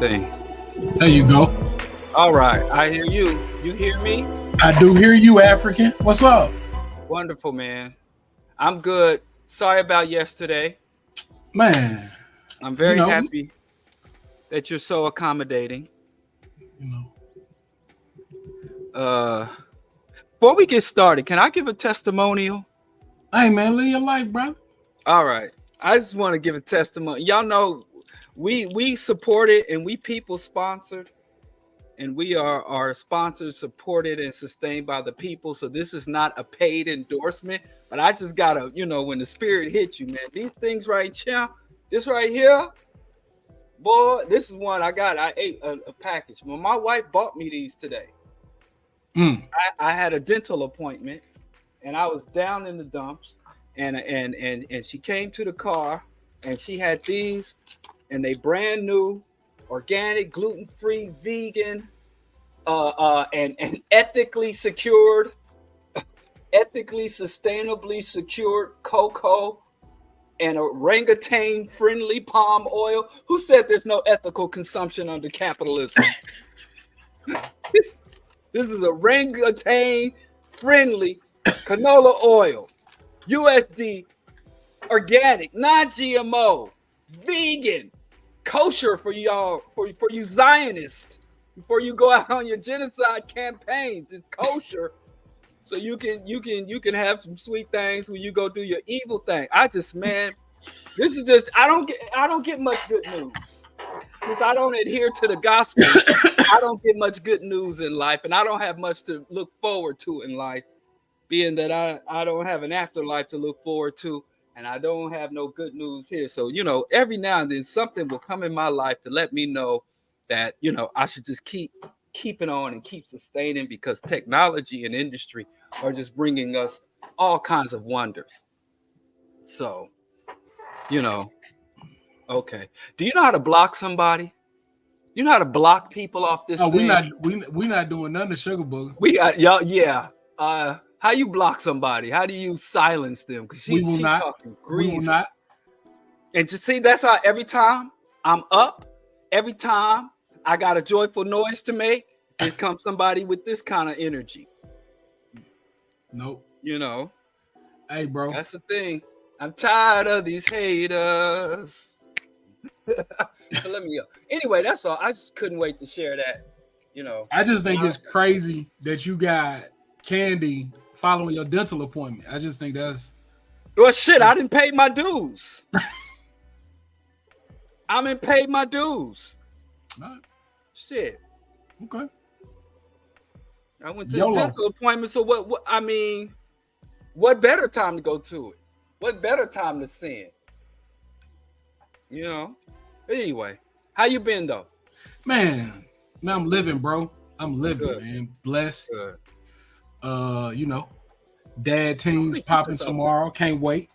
thing. There you go. All right, I hear you. You hear me? I do hear you, African. What's up? Wonderful, man. I'm good. Sorry about yesterday. Man, I'm you very know, happy that you're so accommodating. you know. Uh, Before we get started, can I give a testimonial? Hey, man, live your life, brother. All right. I just want to give a testimony. Y'all know we support it and we people sponsored and we are sponsored, supported, and sustained by the people. So this is not a paid endorsement, but I just gotta, when the spirit hits you, man, these things right here, this right here, boy, this is one I got. I ate a package. Well, my wife bought me these today. I had a dental appointment and I was down in the dumps and she came to the car and she had these and they brand new, organic, gluten-free, vegan, and ethically secured, ethically, sustainably secured cocoa and orangutan friendly palm oil. Who said there's no ethical consumption under capitalism? This is orangutan friendly canola oil, USD, organic, non-GMO, vegan, kosher for y'all, for you Zionists. Before you go out on your genocide campaigns, it's kosher, so you can have some sweet things when you go do your evil thing. This is just I don't get much good news. Since I don't adhere to the gospel, I don't get much good news in life, and I don't have much to look forward to in life, being that I don't have an afterlife to look forward to, and I don't have no good news here. So, every now and then something will come in my life to let me know that, I should just keep keeping on and keep sustaining, because technology and industry are just bringing us all kinds of wonders. So, okay. Do you know how to block somebody? You know how to block people off this Oh, thing? we not doing nothing to Sugar Booger. Yeah. How you block somebody? How do you silence them? Because We will not. talking We will greasy. not. And to see, that's how every time I'm up, every time I got a joyful noise to make, here comes somebody with this kind of energy. Nope. Hey, bro. That's the thing. I'm tired of these haters. So let me go. Anyway, that's all. I just couldn't wait to share that. I just think it's crazy that you got Candy following your dental appointment. I just think that's... Well, shit, I didn't pay my dues. I didn't pay my dues. Right. Shit. Okay. I went to the dental appointment, so what I mean, what better time to go to it? What better time to sin? Anyway, how you been though? Man, I'm living, bro. I'm living, Good. man. Blessed. Good. Dad teams popping tomorrow. Can't wait.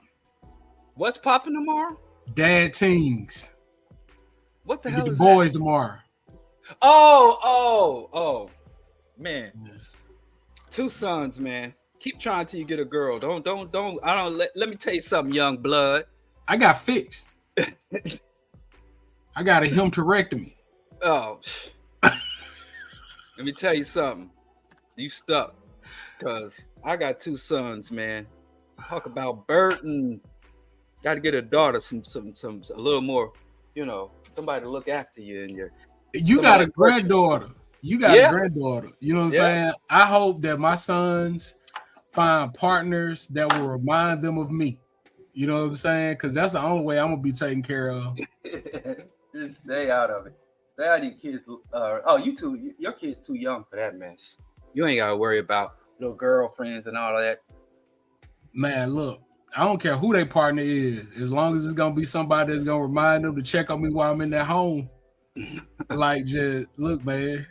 What's popping tomorrow? Dad teams. What the hell is the boys that? Tomorrow? Oh, man. Yeah. 2 sons, man. Keep trying till you get a girl. Don't. Let me tell you something, young blood. I got fixed. I got a hysterectomy. Oh. Let me tell you something. You stuck, because I got 2 sons, man. Talk about Burton. Got to get a daughter, a little more, somebody to look after you and you got a granddaughter. You got a granddaughter. You know what I'm saying? I hope that my sons find partners that will remind them of me. You know what I'm saying? Because that's the only way I'm gonna be taken care of. Just stay out of it. Stay out of your kids. Your kids too young for that mess. You ain't gotta worry about little girlfriends and all of that. Man, look, I don't care who their partner is, as long as it's gonna be somebody that's gonna remind them to check on me while I'm in their home. Like, just look, man.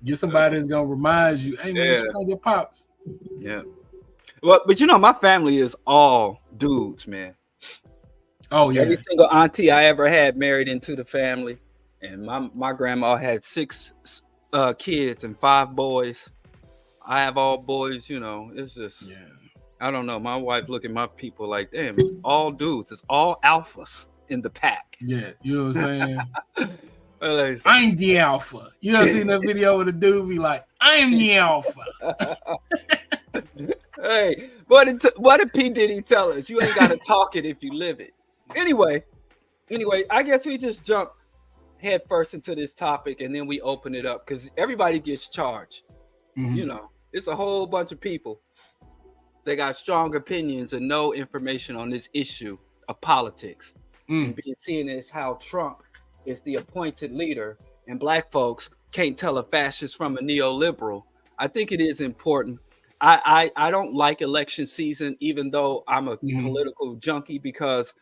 Get somebody that's gonna remind you, hey man, check on your pops. Yeah. Well, but my family is all dudes, man. Oh yeah. Every single auntie I ever had married into the family, and my grandma had 6 kids and 5 boys. I have all boys. It's just I don't know. My wife look at my people like, damn, it's all dudes. It's all alphas in the pack. Yeah, you know what I'm saying. I'm the alpha. You ever seen that video with a dude be like, I'm the alpha? Hey, what did P. Diddy tell us? You ain't got to talk it if you live it. Anyway, I guess we just jump head first into this topic and then we open it up because everybody gets charged. Mm-hmm. You know, it's a whole bunch of people. They got strong opinions and no information on this issue of politics. And being seen as how Trump is the appointed leader and black folks can't tell a fascist from a neoliberal. I think it is important. I don't like election season, even though I'm a political junkie, because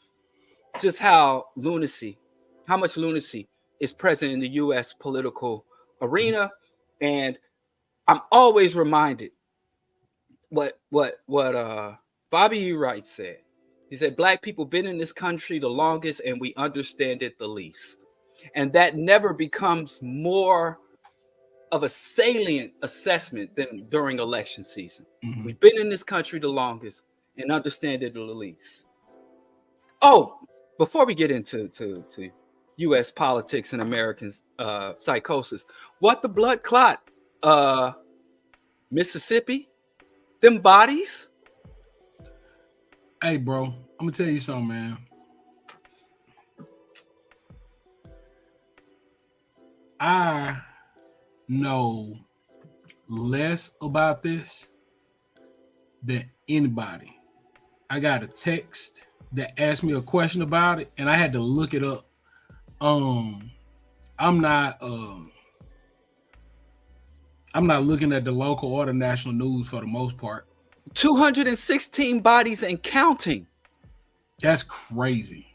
just how much lunacy is present in the U.S. political arena. And I'm always reminded what Bobby E. Wright said. He said, black people been in this country the longest and we understand it the least. And that never becomes more of a salient assessment than during election season. We've been in this country the longest and understand it the least. Oh, before we get into U.S. politics and American psychosis, what the blood clot? Mississippi? Them bodies? Hey, bro, I'm gonna tell you something, man. I know less about this than anybody. I got a text that asked me a question about it, and I had to look it up. I'm not looking at the local or the national news for the most part. 216 bodies and counting. That's crazy.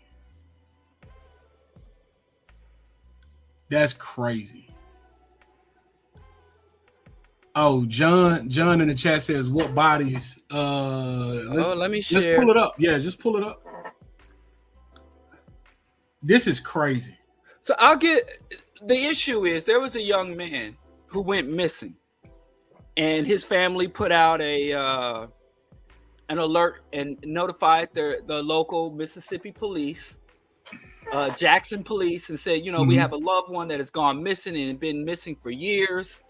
That's crazy. Oh, John in the chat says, what bodies? Let me share. Let's pull it up. Yeah, just pull it up. This is crazy. So the issue is there was a young man who went missing. And his family put out an alert and notified the local Mississippi police, Jackson police, and said, we have a loved one that has gone missing and been missing for years.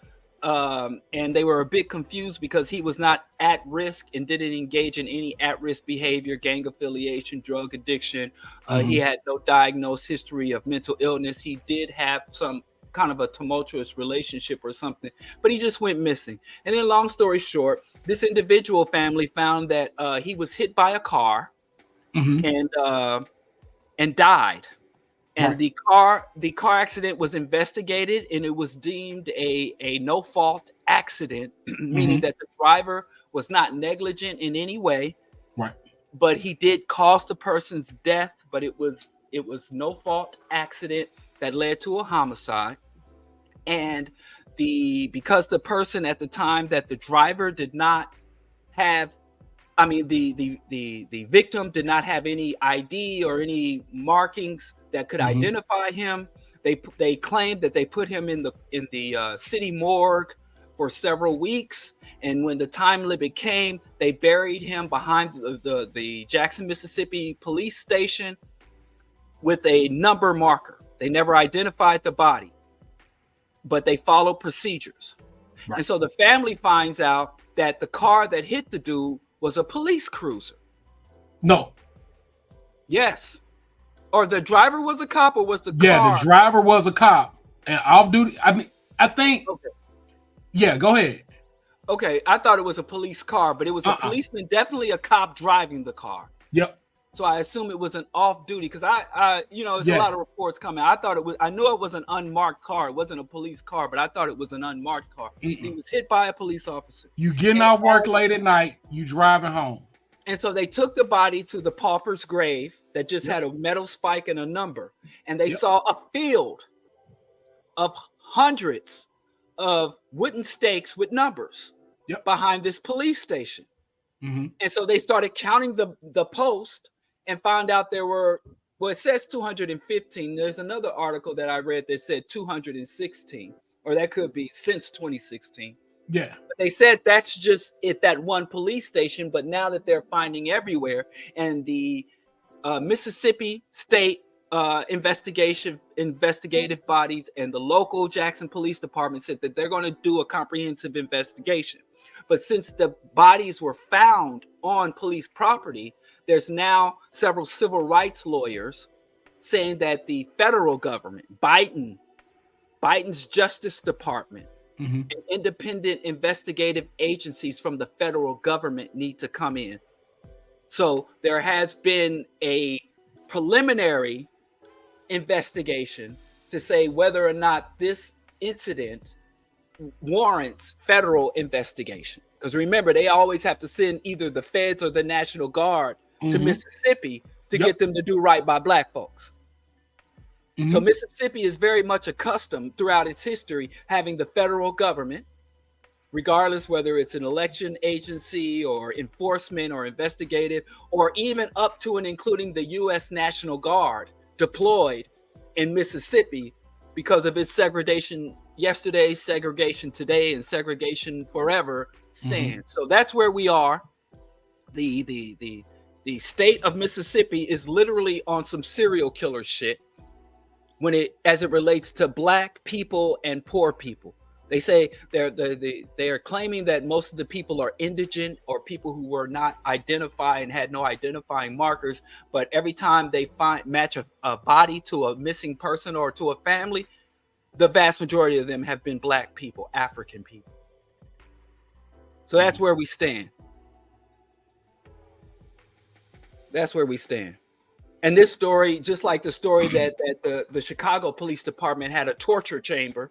And they were a bit confused because he was not at risk and didn't engage in any at-risk behavior, gang affiliation, drug addiction. He had no diagnosed history of mental illness. He did have some kind of a tumultuous relationship or something, but he just went missing. And then, long story short, this individual family found that he was hit by a car and died. And the car accident was investigated, and it was deemed a no-fault accident, meaning that the driver was not negligent in any way, but he did cause the person's death. But it was no-fault accident that led to a homicide. And because the person at the time that the driver did not have, the victim did not have any ID or any markings that could identify him, they claimed that they put him in the city morgue for several weeks. And when the time limit came, they buried him behind the Jackson, Mississippi police station with a number marker. They never identified the body, but they followed procedures. And so the family finds out that the car that hit the dude was a police cruiser. No. Yes. Or the driver was a cop, or was the car? Yeah, the driver was a cop and off duty. I think. Okay. Yeah, go ahead. Okay, I thought it was a police car, but it was a policeman, definitely a cop driving the car. Yep. So I assume it was an off duty because there's a lot of reports coming. I knew it was an unmarked car. It wasn't a police car, but I thought it was an unmarked car. He was hit by a police officer. You getting off work late at night, you driving home. And so they took the body to the pauper's grave that just had a metal spike and a number. And they saw a field of hundreds of wooden stakes with numbers behind this police station. And so they started counting the post and found out there were, it says 215. There's another article that I read that said 216, or that could be since 2016. Yeah. But they said that's just at that one police station. But now that they're finding everywhere, and the Mississippi State investigative bodies and the local Jackson Police Department said that they're going to do a comprehensive investigation. But since the bodies were found on police property, there's now several civil rights lawyers saying that the federal government, Biden's Justice Department, and independent investigative agencies from the federal government need to come in. So there has been a preliminary investigation to say whether or not this incident warrants federal investigation. Because remember, they always have to send either the feds or the National Guard to Mississippi to get them to do right by black folks. So Mississippi is very much accustomed throughout its history having the federal government, regardless whether it's an election agency or enforcement or investigative, or even up to and including the U.S. National Guard deployed in Mississippi because of its segregation yesterday, segregation today, and segregation forever stand. So that's where we are. The state of Mississippi is literally on some serial killer shit as it relates to black people and poor people. They say they are claiming that most of the people are indigent or people who were not identified and had no identifying markers. But every time they match a body to a missing person or to a family, the vast majority of them have been black people, African people. So that's where we stand. That's where we stand. And this story, just like the story that the Chicago Police Department had a torture chamber,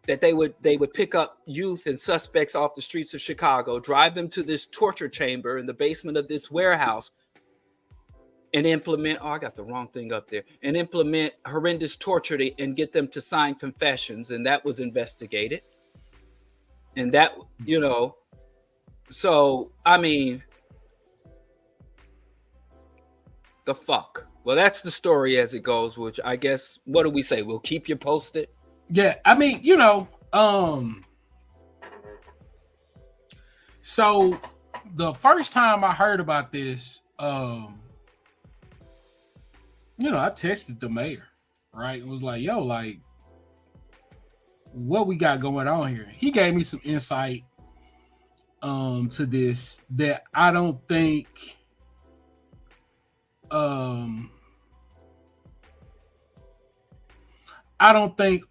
that they would pick up youth and suspects off the streets of Chicago, drive them to this torture chamber in the basement of this warehouse, and implement, I got the wrong thing up there, and implement horrendous torture and get them to sign confessions. And that was investigated. And that, so, I mean, the fuck? Well, that's the story as it goes, which I guess, what do we say? We'll keep you posted. Yeah, I mean, so the first time I heard about this, I texted the mayor, right? It was like, yo, like, what we got going on here? He gave me some insight to this that I don't think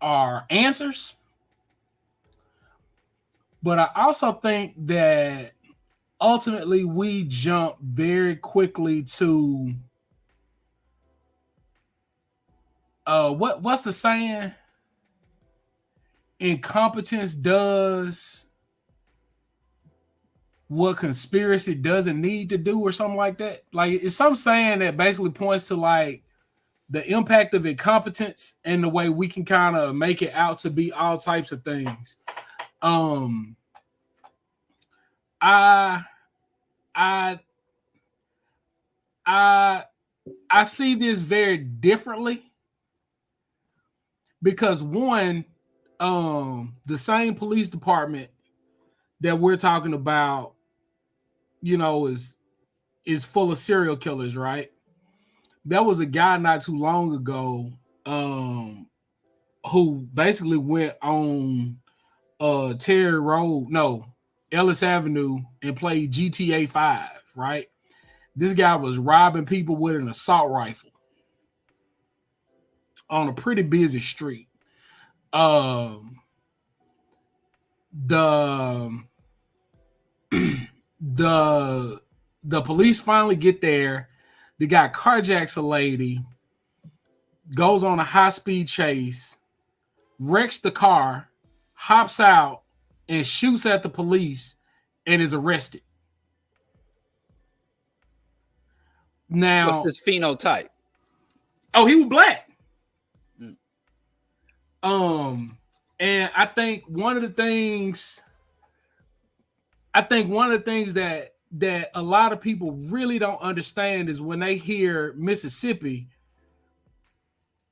are answers, but I also think that ultimately we jump very quickly to what's the saying? Incompetence does what conspiracy doesn't need to do, or something like that. Like, it's some saying that basically points to like the impact of incompetence and the way we can kind of make it out to be all types of things. I see this very differently because one, the same police department that we're talking about, is full of serial killers, right? There was a guy not too long ago who basically went on Ellis Avenue and played GTA 5, right? This guy was robbing people with an assault rifle on a pretty busy street. The police finally get there. The guy carjacks a lady, goes on a high-speed chase, wrecks the car, hops out, and shoots at the police and is arrested. Now, what's this phenotype? Oh, he was black. And I think one of the things that a lot of people really don't understand is when they hear Mississippi,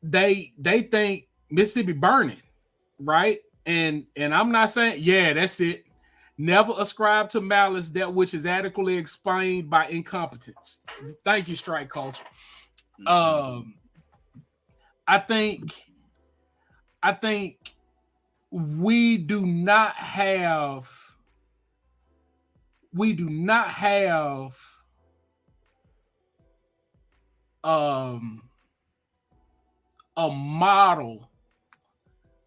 they think Mississippi burning, right? And I'm not saying, yeah, that's it. Never ascribe to malice that which is adequately explained by incompetence. Thank you, strike culture. I think we do not have a model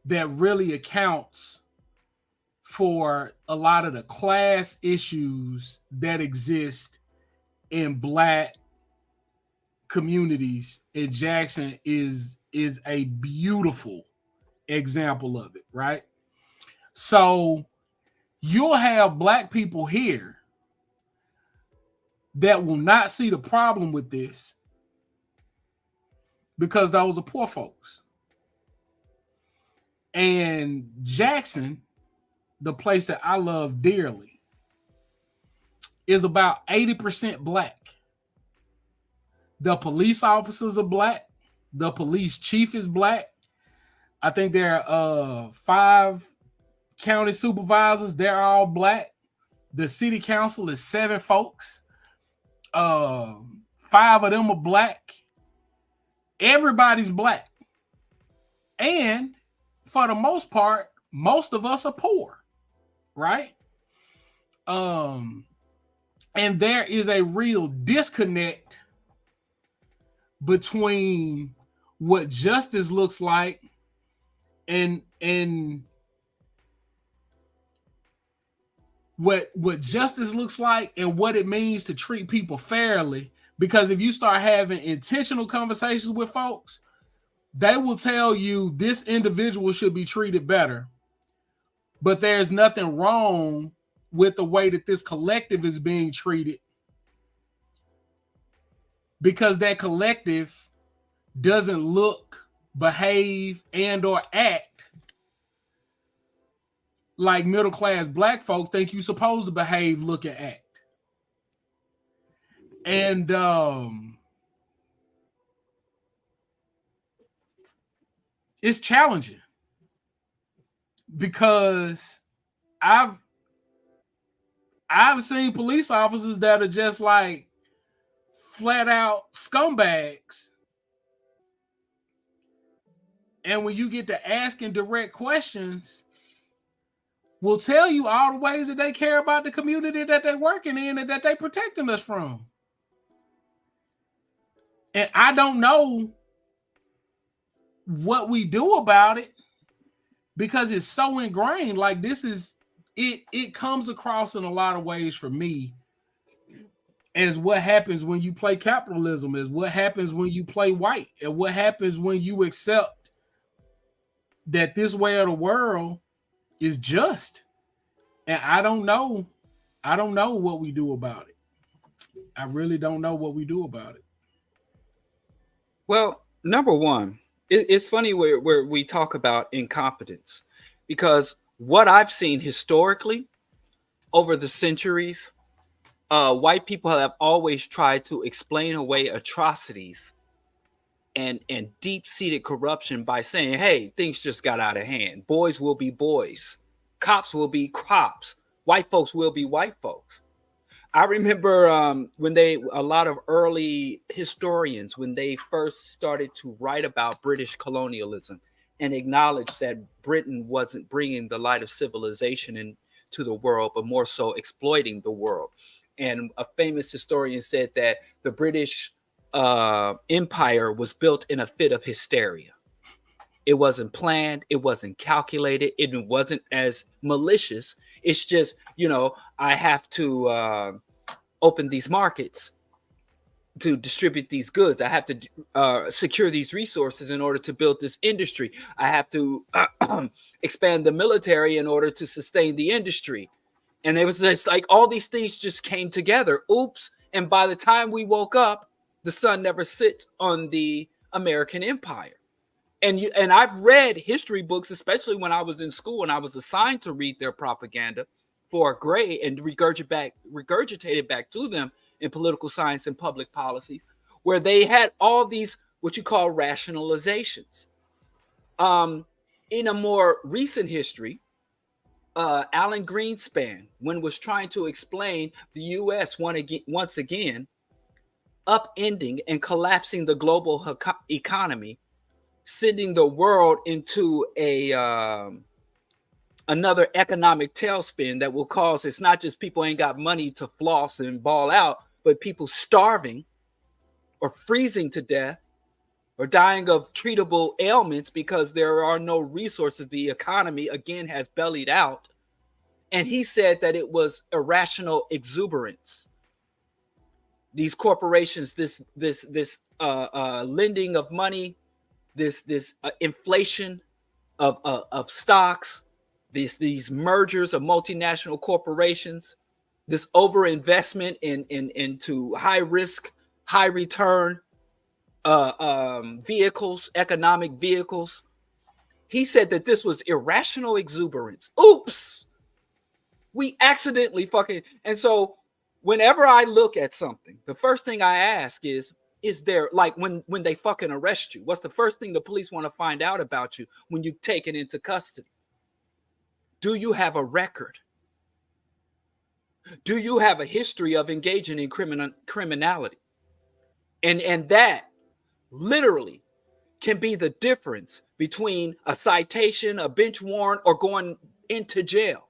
that really accounts for a lot of the class issues that exist in Black communities. And Jackson is a beautiful example of it, right? So you'll have Black people here that will not see the problem with this because those are poor folks. And Jackson, the place that I love dearly, is about 80% Black. The police officers are Black. The police chief is Black. I think there are 5 county supervisors. They're all Black. The city council is 7 folks. 5 of them are Black. Everybody's Black. And for the most part, most of us are poor, right? And there is a real disconnect between what justice looks like and what justice looks like and what it means to treat people fairly. Because if you start having intentional conversations with folks, they will tell you this individual should be treated better, but there's nothing wrong with the way that this collective is being treated, because that collective doesn't look, behave, and or act like middle-class Black folks think you're supposed to behave, look, and act. And it's challenging because I've seen police officers that are just like flat out scumbags. And when you get to asking direct questions, will tell you all the ways that they care about the community that they're working in and that they're protecting us from. And I don't know what we do about it because it's so ingrained. Like, this is, it comes across in a lot of ways for me as what happens when you play capitalism, as what happens when you play white, and what happens when you accept that this way of the world is just. And I don't know what we do about it. I really don't know what we do about it. Well, number one, it's funny where we talk about incompetence, because what I've seen historically over the centuries, white people have always tried to explain away atrocities and deep-seated corruption by saying, hey, things just got out of hand. Boys will be boys. Cops will be cops. White folks will be white folks. I remember when a lot of early historians, when they first started to write about British colonialism and acknowledge that Britain wasn't bringing the light of civilization into the world, but more so exploiting the world. And a famous historian said that the British empire was built in a fit of hysteria. It wasn't planned. It wasn't calculated. It wasn't as malicious. It's just, I have to open these markets to distribute these goods. I have to secure these resources in order to build this industry. I have to expand the military in order to sustain the industry. And it was just like all these things just came together. Oops. And by the time we woke up, the sun never sits on the American empire. And I've read history books, especially when I was in school and I was assigned to read their propaganda for a grade and regurgitated back to them in political science and public policies, where they had all these what you call rationalizations. In a more recent history, Alan Greenspan, when was trying to explain the U.S. once again upending and collapsing the global economy, sending the world into another economic tailspin that will cause, it's not just people ain't got money to floss and ball out, but people starving or freezing to death or dying of treatable ailments because there are no resources. The economy, again, has bellied out. And he said that it was irrational exuberance. These corporations, this lending of money, this inflation of stocks, these mergers of multinational corporations, this overinvestment into high risk, high return vehicles, economic vehicles. He said that this was irrational exuberance. Oops, we accidentally fucking. And so whenever I look at something, the first thing I ask is there, like when they fucking arrest you, what's the first thing the police want to find out about you when you're taken into custody? Do you have a record? Do you have a history of engaging in criminality? And that literally can be the difference between a citation, a bench warrant, or going into jail.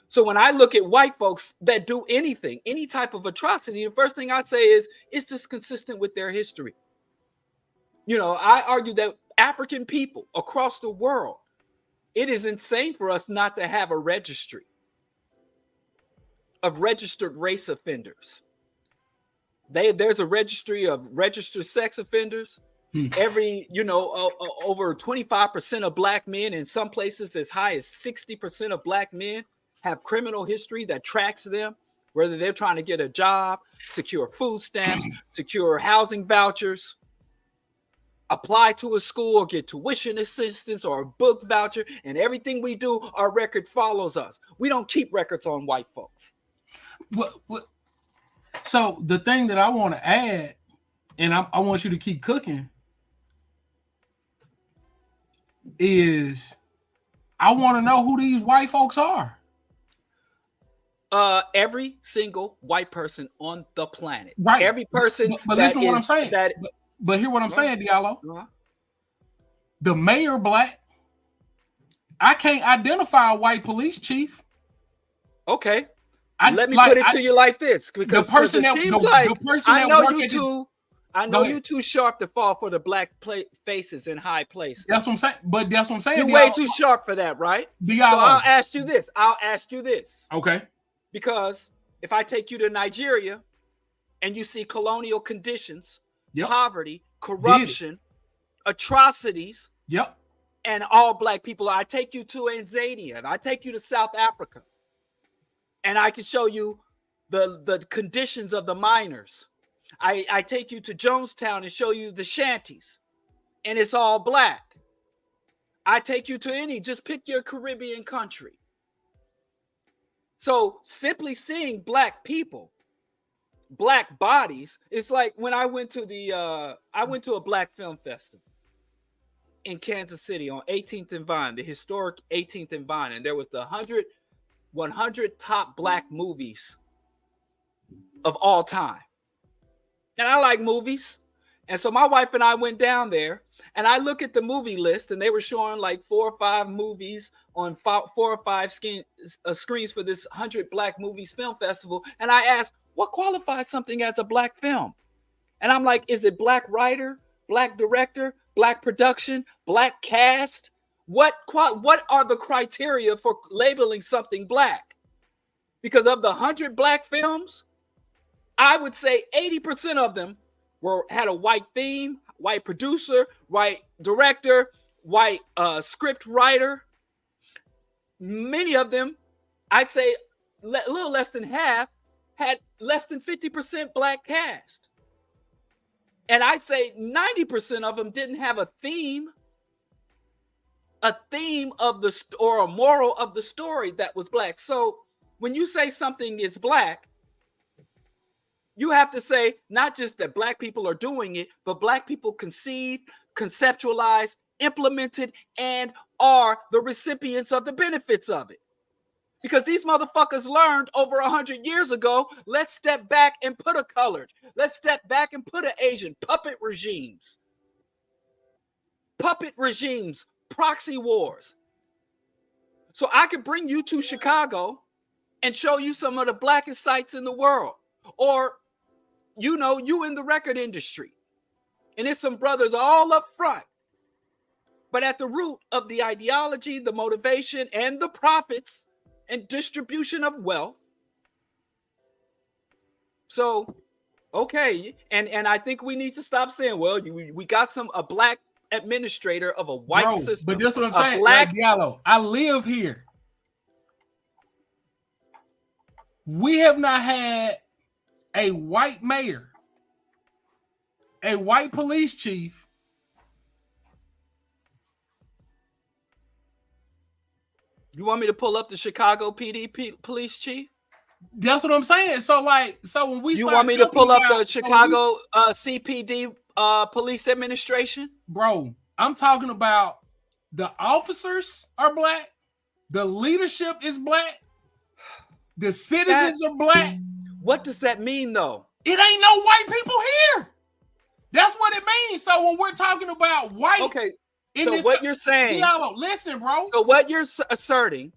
So when I look at white folks that do anything, any type of atrocity, the first thing I say is this consistent with their history? You know, I argue that African people across the world, it is insane for us not to have a registry of registered race offenders. There's a registry of registered sex offenders. Every, over 25% of black men, in some places as high as 60% of black men, have criminal history that tracks them, whether they're trying to get a job, secure food stamps, secure housing vouchers, apply to a school or get tuition assistance or a book voucher. And everything we do, our record follows us. We don't keep records on white folks. So the thing that I want to add, and I want you to keep cooking, is I want to know who these white folks are. Every single white person on the planet. Right. Every person. But listen to what I'm saying. But hear what I'm saying, Diallo. The mayor black. I can't identify a white police chief. Okay. Let me put it to you like this, because I know you too sharp to fall for the black faces in high places. That's what I'm saying. But that's what I'm saying. You're way too sharp for that, right? So I'll ask you this. Okay. Because if I take you to Nigeria and you see colonial conditions, poverty, corruption, atrocities, and all black people, I take you to Tanzania, and I take you to South Africa, and I can show you the conditions of the miners. I take you to Jonestown and show you the shanties, and it's all black. I take you to just pick your Caribbean country. So simply seeing black people, black bodies, it's like when I went to a black film festival in Kansas City on 18th and Vine, the historic 18th and Vine, and there was the 100 top black movies of all time. And I like movies. And so my wife and I went down there, and I look at the movie list, and they were showing like 4 or 5 movies on 4 or 5 screens for this 100 Black Movies Film Festival. And I asked, what qualifies something as a black film? And I'm like, is it black writer, black director, black production, black cast? What are the criteria for labeling something black? Because of the 100 black films, I would say 80% of them had a white theme, white producer, white director, white script writer. Many of them, I'd say a little less than half, had less than 50% black cast. And I'd say 90% of them didn't have a theme of or a moral of the story that was black. So when you say something is black, you have to say not just that black people are doing it, but black people conceived, conceptualized, implemented, and are the recipients of the benefits of it. Because these motherfuckers learned over 100 years ago, let's step back and put a colored, let's step back and put an Asian, puppet regimes. puppet regimes, proxy wars. So I could bring you to Chicago and show you some of the blackest sites in the world. Or, you know, you in the record industry. And there's some brothers all up front. But at the root of the ideology, the motivation, and the profits and distribution of wealth. So, okay. And I think we need to stop saying, well, we got a black administrator of a white system. But that's what I'm saying. Like Diallo, I live here. We have not had a white mayor, a white police chief. You want me to pull up the Chicago PD police chief? That's what I'm saying. So when we you want me to pull up the Chicago CPD police administration? Bro, I'm talking about the officers are black, the leadership is black, the citizens are black. What does that mean, though? It ain't no white people here. That's what it means. So when we're talking about white, okay. So what you're saying, listen, bro. So what you're asserting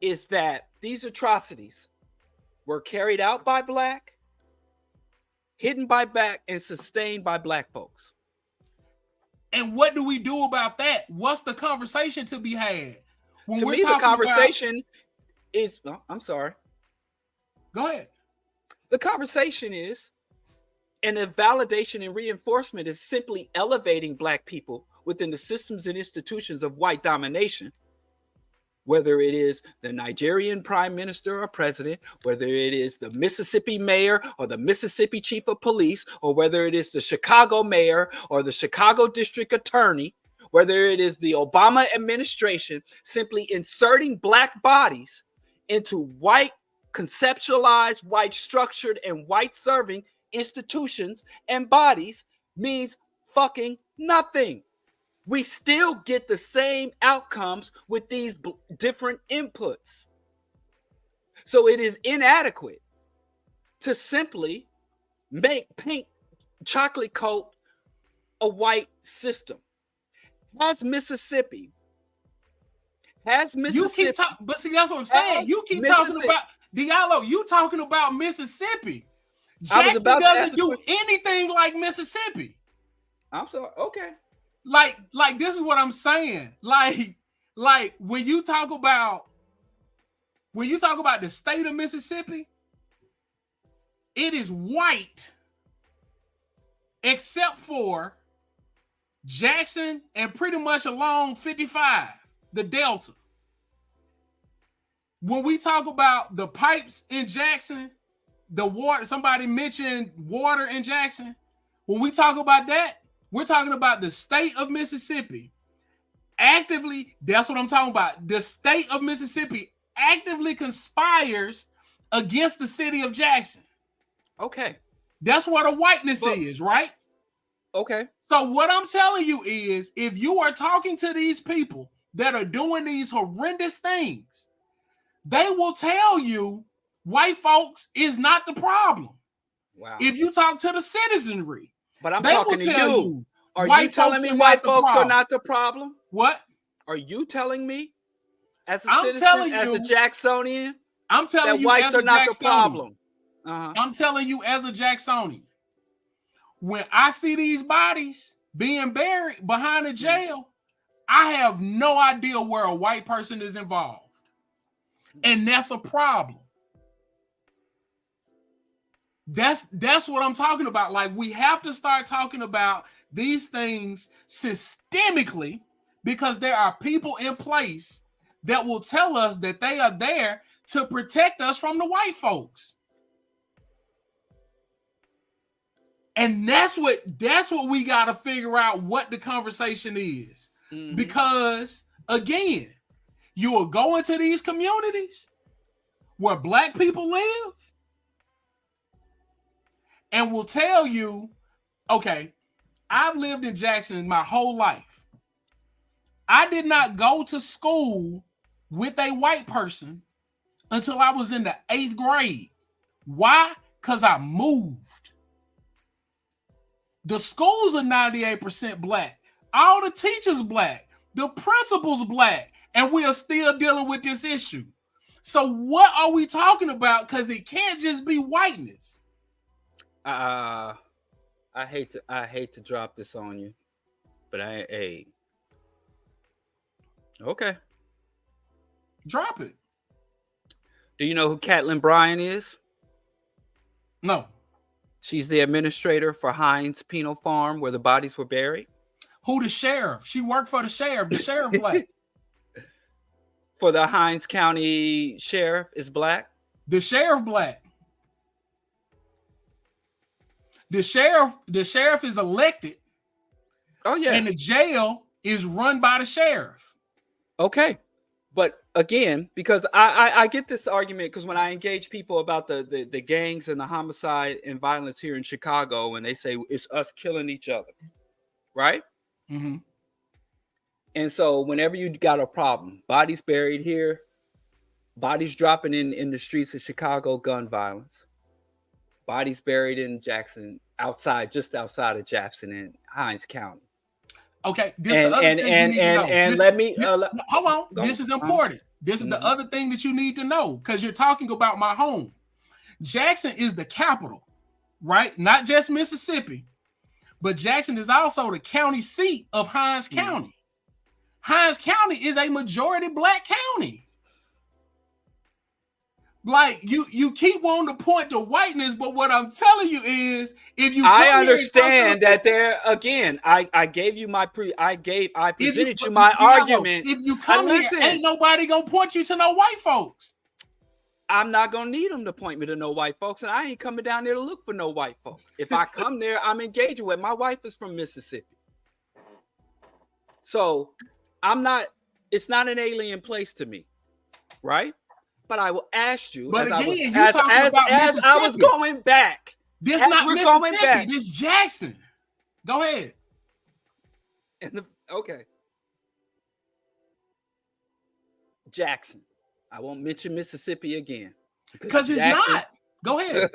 is that these atrocities were carried out by black, hidden by black, and sustained by black folks. And what do we do about that? What's the conversation to be had? When to me, the conversation is, I'm sorry. Go ahead. The conversation is, and the validation and reinforcement is simply elevating black people within the systems and institutions of white domination, whether it is the Nigerian prime minister or president, whether it is the Mississippi mayor or the Mississippi chief of police, or whether it is the Chicago mayor or the Chicago district attorney, whether it is the Obama administration, simply inserting black bodies into white conceptualized, white structured, and white serving institutions and bodies means fucking nothing. We still get the same outcomes with these different inputs. So it is inadequate to simply paint chocolate coat a white system. Has Mississippi? But see, that's what I'm saying. You keep talking about Diallo. You talking about Mississippi? Jackson doesn't do anything like Mississippi. I'm sorry. Okay. Like this is what I'm saying. Like when you talk about the state of Mississippi, it is white, except for Jackson and pretty much along 55, the Delta. When we talk about the pipes in Jackson, the water, somebody mentioned water in Jackson. When we talk about that, we're talking about the state of Mississippi actively. That's what I'm talking about. The state of Mississippi actively conspires against the city of Jackson. Okay. That's what a whiteness is, right? Okay. So what I'm telling you is, if you are talking to these people that are doing these horrendous things, they will tell you white folks is not the problem. Wow. If you talk to the citizenry, but I'm talking to you. Are you telling me white folks are not the problem? What? Are you telling me, as a citizen, as a Jacksonian, I'm telling you, whites are not the problem? I'm telling you, as a Jacksonian, when I see these bodies being buried behind a jail, I have no idea where a white person is involved. And that's a problem. That's what I'm talking about. Like, we have to start talking about these things systemically, because there are people in place that will tell us that they are there to protect us from the white folks. And that's what we got to figure out what the conversation is. Mm-hmm. Because again, you will go into these communities where black people live and will tell you, okay, I've lived in Jackson my whole life. I did not go to school with a white person until I was in the 8th grade. Why? Because I moved. The schools are 98% black. All the teachers black. The principal's black. And we are still dealing with this issue. So what are we talking about? Because it can't just be whiteness. I hate to drop this on you, but hey. Okay. Drop it. Do you know who Catelyn Bryan is? No. She's the administrator for Heinz Penal Farm, where the bodies were buried. Who the sheriff? She worked for the sheriff. The sheriff black. For the Hines County sheriff is black. The sheriff black. The sheriff is elected. Oh yeah. And the jail is run by the sheriff. Okay. But again, because I get this argument because when I engage people about the gangs and the homicide and violence here in Chicago, and they say it's us killing each other, right? Mm-hmm. And so whenever you got a problem, bodies buried here, bodies dropping in the streets of Chicago, gun violence, bodies buried in Jackson, just outside of Jackson in Hines County. Okay, hold on. This is important. This is the other thing that you need to know because you're talking about my home. Jackson is the capital, right? Not just Mississippi, but Jackson is also the county seat of Hines County. Hines County is a majority black county. Like you keep wanting to point to whiteness, but what I'm telling you is, if you I understand that there again, I gave you my I presented you my argument. If you come here, ain't nobody gonna point you to no white folks. I'm not gonna need them to point me to no white folks, and I ain't coming down there to look for no white folks. If I come there, I'm engaging with. My wife is from Mississippi, so it's not an alien place to me, right? But I will ask you, but as again, I was going back. This not Mississippi. This Jackson. Go ahead. Okay. Jackson. I won't mention Mississippi again. Because it's not. Go ahead.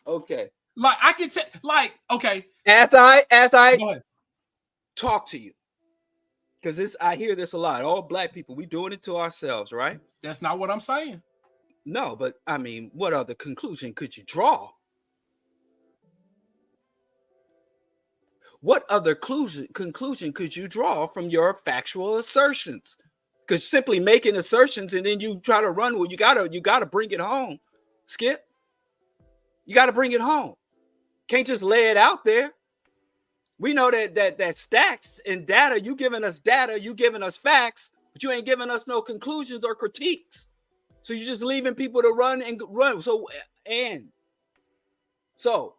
Okay. Like I can tell. Like okay. As I go ahead. Talk to you. Because I hear this a lot. All black people, we doing it to ourselves, right? That's not what I'm saying. No, but I mean, what other conclusion could you draw? What other conclusion could you draw from your factual assertions? Because simply making assertions and then you try to run, well, you gotta bring it home, Skip. You gotta bring it home. Can't just lay it out there. We know that stats and data, you giving us facts, but you ain't giving us no conclusions or critiques. So you're just leaving people to run. So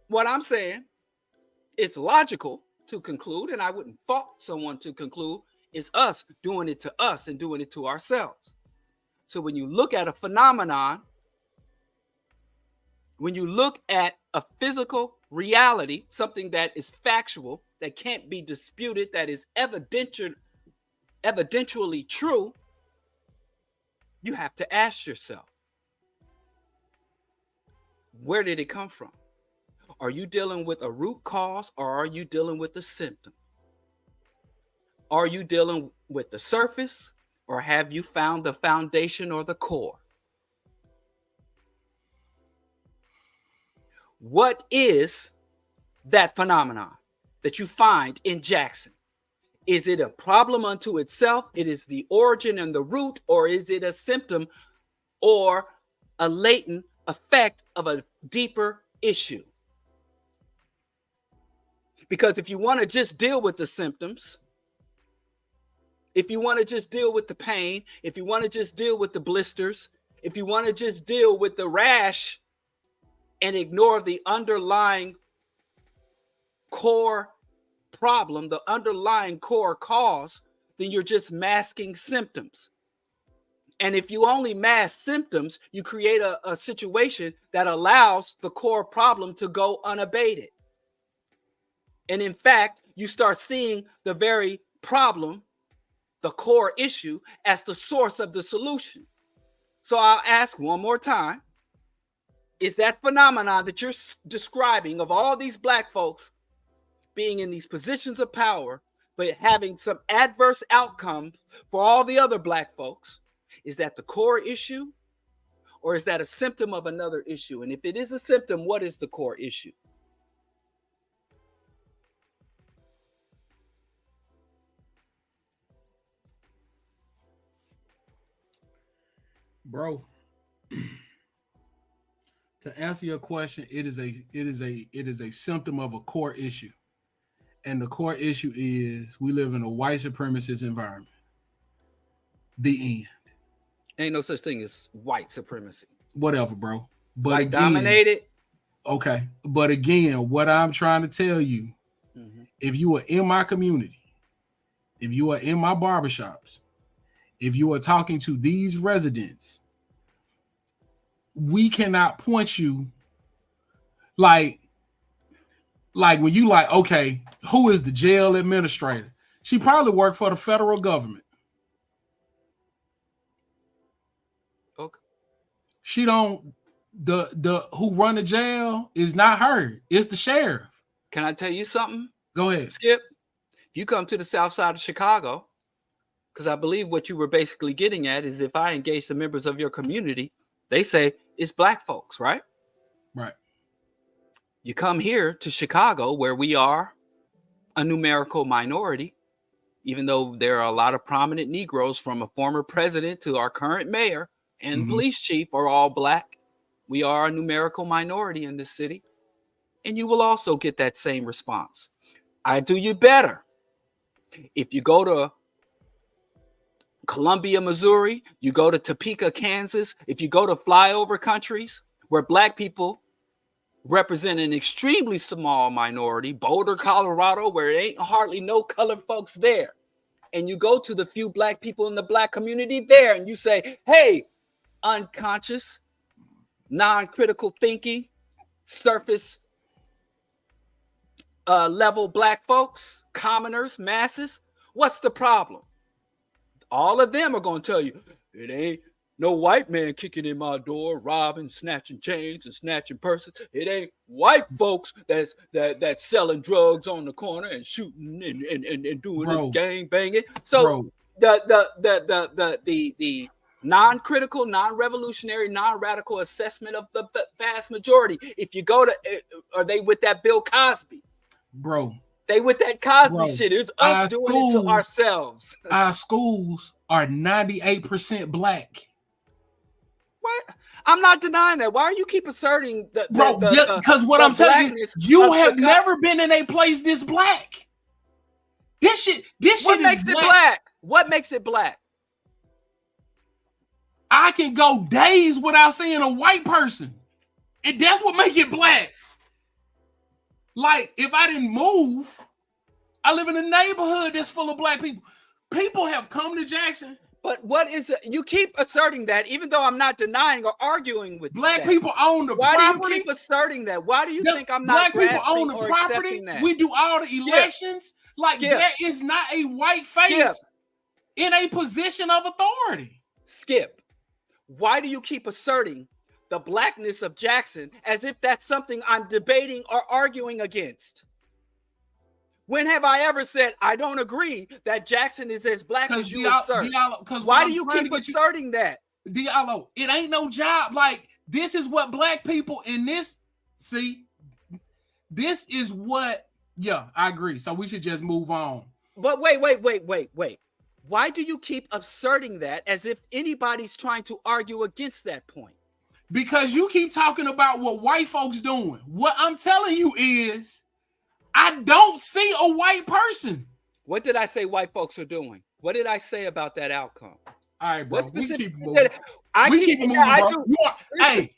what I'm saying, it's logical to conclude, and I wouldn't fault someone to conclude, is us doing it to us and doing it to ourselves. So when you look at a phenomenon, when you look at a physical reality, something that is factual, that can't be disputed, that is evidentially true, you have to ask yourself, where did it come from? Are you dealing with a root cause or are you dealing with a symptom? Are you dealing with the surface or have you found the foundation or the core? What is that phenomenon that you find in Jackson? Is it a problem unto itself? It is the origin and the root, or is it a symptom or a latent effect of a deeper issue? Because if you want to just deal with the symptoms, if you want to just deal with the pain, if you want to just deal with the blisters, if you want to just deal with the rash and ignore the underlying core problem, the underlying core cause, then you're just masking symptoms. And if you only mask symptoms, you create a situation that allows the core problem to go unabated. And in fact, you start seeing the very problem, the core issue, as the source of the solution. So I'll ask one more time. is that phenomenon that you're describing of all these black folks being in these positions of power, but having some adverse outcomes for all the other black folks. Is that the core issue? Or is that a symptom of another issue? And if it is a symptom, what is the core issue? Bro, to answer your question, it is a symptom of a core issue. And the core issue is we live in a white supremacist environment. The end. Ain't no such thing as white supremacy. Whatever, bro. But white again, dominated. Okay. But again, what I'm trying to tell you, if you are in my community, if you are in my barbershops, if you are talking to these residents, we cannot point you like when you like, okay, who is the jail administrator? She probably worked for the federal government. Okay. She don't, the who run the jail is not her. It's the sheriff. Can I tell you something? Go ahead. Skip. You come to the south side of Chicago, because I believe what you were basically getting at is if I engage the members of your community, they say it's black folks, right? Right. You come here to Chicago where we are a numerical minority, even though there are a lot of prominent Negroes from a former president to our current mayor and police chief are all black. We are a numerical minority in this city. And you will also get that same response. I do you better. If you go to Columbia, Missouri, you go to Topeka, Kansas, if you go to flyover countries where black people represent an extremely small minority, Boulder, Colorado, where it ain't hardly no colored folks there, and you go to the few black people in the black community there and you say, hey, unconscious, non-critical thinking, surface level black folks, commoners, masses, what's the problem? All of them are going to tell you, it ain't no white man kicking in my door, robbing, snatching chains and snatching purses. It ain't white folks that's selling drugs on the corner and shooting and doing this gang banging. So the non-critical, non-revolutionary, non-radical assessment of the vast majority. If you go to, are they with that Bill Cosby? Bro. They with that Cosby shit. It's us doing it to ourselves. Our schools are 98% black. What? I'm not denying that. Why are you keep asserting that? Bro, because what I'm telling you, you have never been in a place this black. This shit what makes it black? What makes it black? I can go days without seeing a white person. And that's what make it black. Like, if I didn't move, I live in a neighborhood that's full of black people. People have come to Jackson. But what is it? You keep asserting that, even though I'm not denying or arguing with black that. People own the Why property. Why do you keep asserting that? Why do you think I'm not black people own the property? That? We do all the elections. Like, there is not a white face in a position of authority. Skip. Why do you keep asserting the blackness of Jackson as if that's something I'm debating or arguing against? When have I ever said I don't agree that Jackson is as black as you assert? Why do you keep asserting that? Diallo, it ain't no job. Like, this is what black people in this see. This is what, I agree. So we should just move on. But wait. Why do you keep asserting that as if anybody's trying to argue against that point? Because you keep talking about what white folks doing. What I'm telling you is, I don't see a white person. What did I say white folks are doing? What did I say about that outcome? All right, bro. We keep moving. Bro. Hey,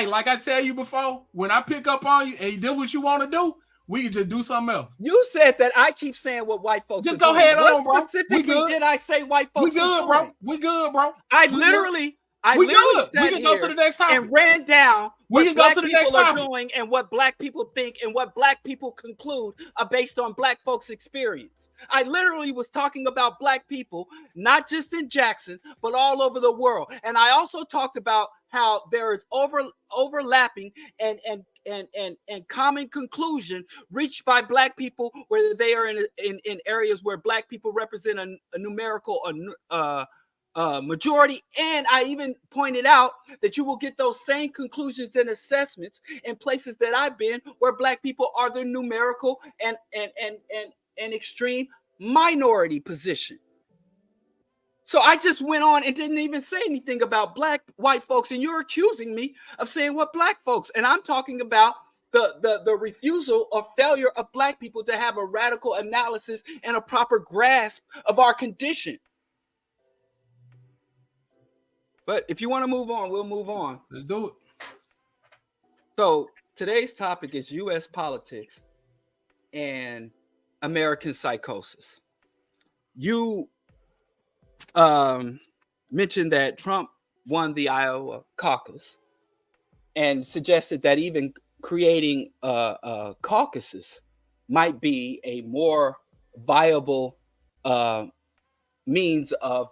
like I tell you before, when I pick up on you and you do what you want to do, we can just do something else. You said that I keep saying what white folks just are go ahead doing. on, bro. What specifically did I say white folks are doing? We good, bro. I literally I We literally good. We sat can go to here the next topic. and ran down We what can go black to the next people are topic. doing and what black people think and what black people conclude are based on black folks' experience. I literally was talking about black people, not just in Jackson, but all over the world. And I also talked about how there is overlapping and common conclusion reached by black people, whether they are in areas where black people represent a numerical majority. And I even pointed out that you will get those same conclusions and assessments in places that I've been where black people are the numerical and extreme minority position. So I just went on and didn't even say anything about black white folks, and you're accusing me of saying what black folks, and I'm talking about the refusal or failure of black people to have a radical analysis and a proper grasp of our condition. But if you want to move on, we'll move on. Let's do it. So today's topic is U.S. politics and American psychosis. You mentioned that Trump won the Iowa caucus and suggested that even creating caucuses might be a more viable means of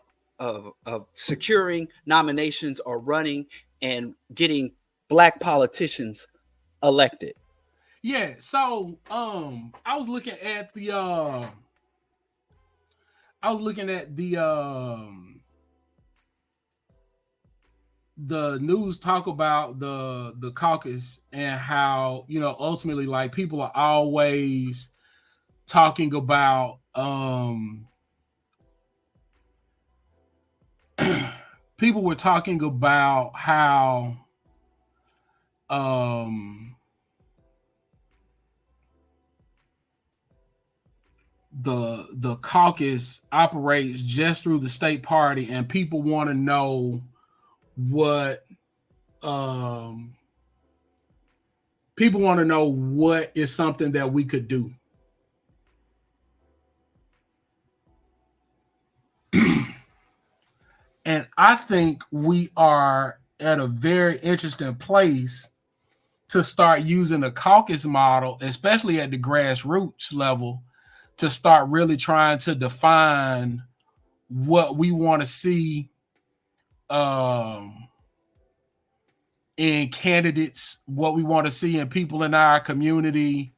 securing nominations or running and getting black politicians elected. Yeah, so I was looking at the news talk about the caucus and how, you know, ultimately, like, people are always talking about people were talking about how the caucus operates just through the state party, and people want to know what is something that we could do. And I think we are at a very interesting place to start using the caucus model, especially at the grassroots level, to start really trying to define what we want to see in candidates, what we want to see in people in our community,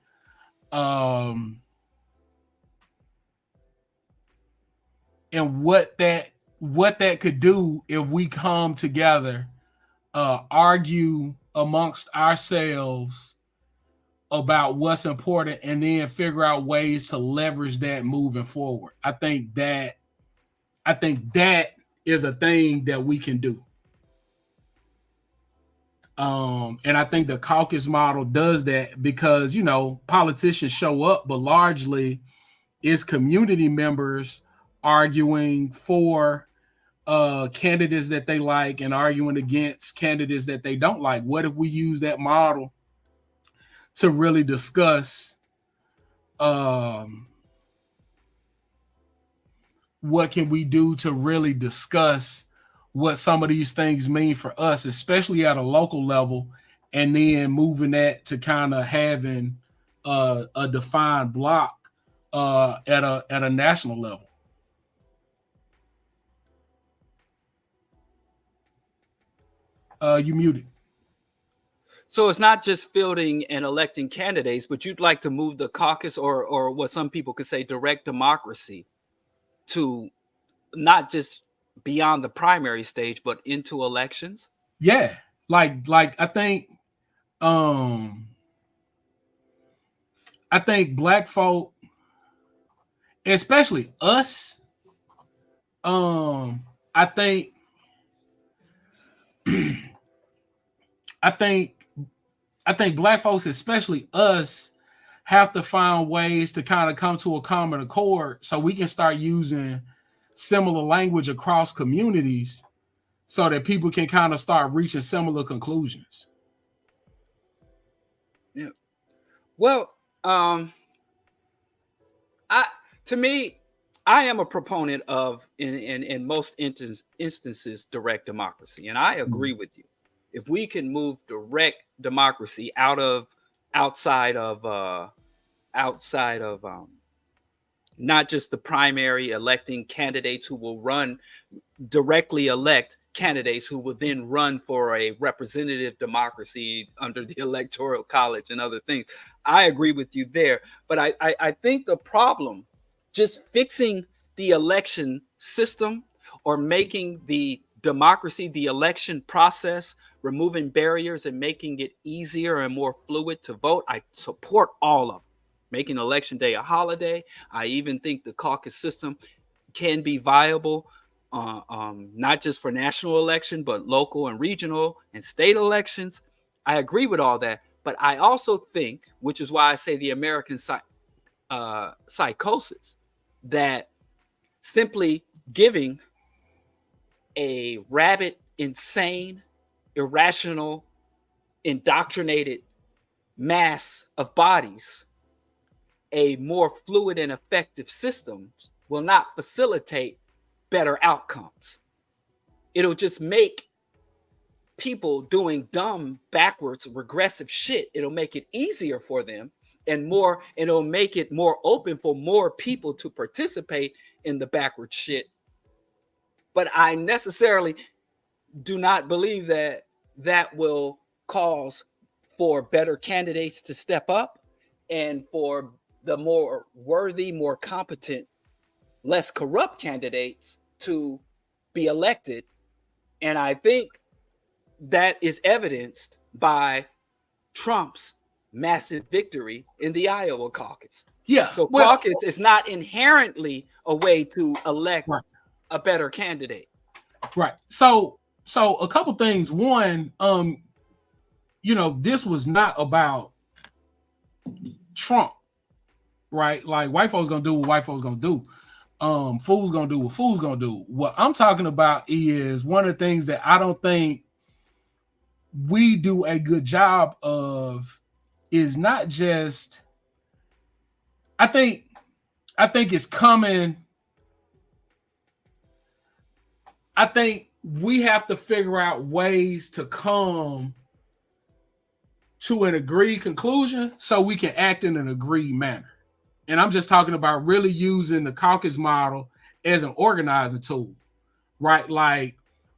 and what that could do if we come together, argue amongst ourselves about what's important, and then figure out ways to leverage that moving forward. I think that is a thing that we can do. And I think the caucus model does that because, you know, politicians show up, but largely it's community members arguing for candidates that they like and arguing against candidates that they don't like. What if we use that model to really discuss what can we do to really discuss what some of these things mean for us, especially at a local level, and then moving that to kind of having a defined block at a national level. You muted. So it's not just fielding and electing candidates, but you'd like to move the caucus or what some people could say direct democracy to not just beyond the primary stage, but into elections. Yeah. Like I think black folk, especially us, I think black folks, especially us, have to find ways to kind of come to a common accord so we can start using similar language across communities so that people can kind of start reaching similar conclusions. Yeah. Well, to me, I am a proponent of, in most instances, direct democracy, and I agree with you. If we can move direct democracy outside of outside of not just the primary electing candidates who will run, directly elect candidates who will then run for a representative democracy under the electoral college and other things. I agree with you there. But I think the problem, just fixing the election system or making the democracy, the election process, removing barriers and making it easier and more fluid to vote, I support all of it. Making election day a holiday. I even think the caucus system can be viable, not just for national election, but local and regional and state elections. I agree with all that. But I also think, which is why I say the American psychosis, that simply giving a rabid, insane, irrational, indoctrinated mass of bodies a more fluid and effective system will not facilitate better outcomes. It'll just make people doing dumb, backwards, regressive shit. It'll make it easier for them and it'll make it more open for more people to participate in the backward shit. But I necessarily do not believe that that will cause for better candidates to step up and for the more worthy, more competent, less corrupt candidates to be elected. And I think that is evidenced by Trump's massive victory in the Iowa caucus. Yeah. So caucus is not inherently a way to elect a better candidate. Right. So a couple things. One, this was not about Trump, right? Like white folks gonna do what white folks gonna do. Fools gonna do what fools gonna do. What I'm talking about is one of the things that I don't think we do a good job of is not just, I think it's coming. I think we have to figure out ways to come to an agreed conclusion so we can act in an agreed manner. And I'm just talking about really using the caucus model as an organizing tool, right? Like,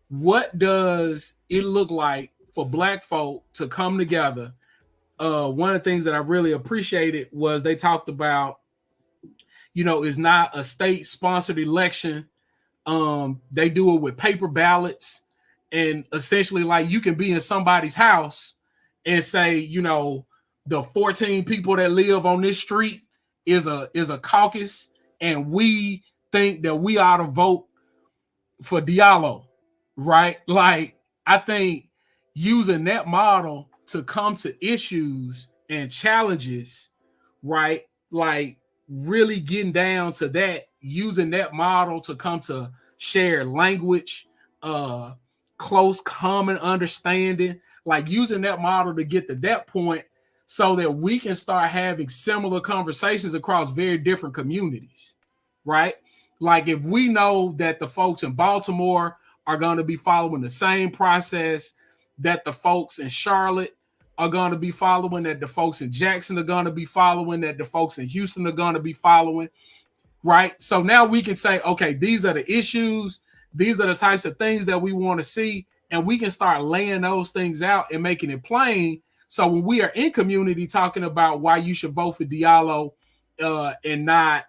what does it look like for Black folk to come together? One of the things that I really appreciated was they talked about, it's not a state-sponsored election. They do it with paper ballots, and essentially, like, you can be in somebody's house and say, the 14 people that live on this street is a caucus, and we think that we ought to vote for Diallo, right? Like, I think using that model to come to issues and challenges, right? Like, really getting down to that, using that model to come to shared language, close common understanding, like using that model to get to that point so that we can start having similar conversations across very different communities, right? Like, if we know that the folks in Baltimore are going to be following the same process that the folks in Charlotte are going to be following, that the folks in Jackson are going to be following, that the folks in Houston are going to be following, right? So now we can say, okay, these are the issues, these are the types of things that we want to see, and we can start laying those things out and making it plain. So when we are in community talking about why you should vote for Diallo and not,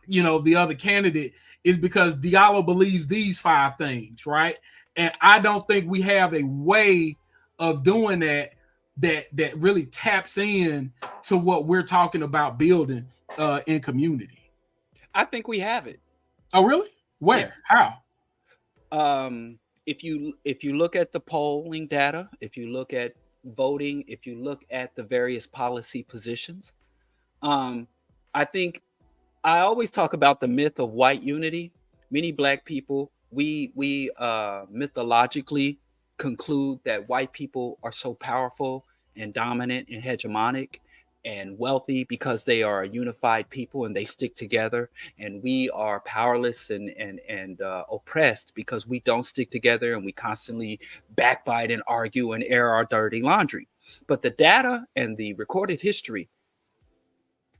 the other candidate, is because Diallo believes these 5 things, right? And I don't think we have a way of doing that really taps in to what we're talking about building in community. I think we have it. Oh, really? Where? Yes. How? If you look at the polling data, if you look at voting, if you look at the various policy positions, I think I always talk about the myth of white unity. Many Black people, we mythologically conclude that white people are so powerful and dominant and hegemonic, and wealthy because they are a unified people and they stick together, and we are powerless and oppressed because we don't stick together and we constantly backbite and argue and air our dirty laundry. But the data and the recorded history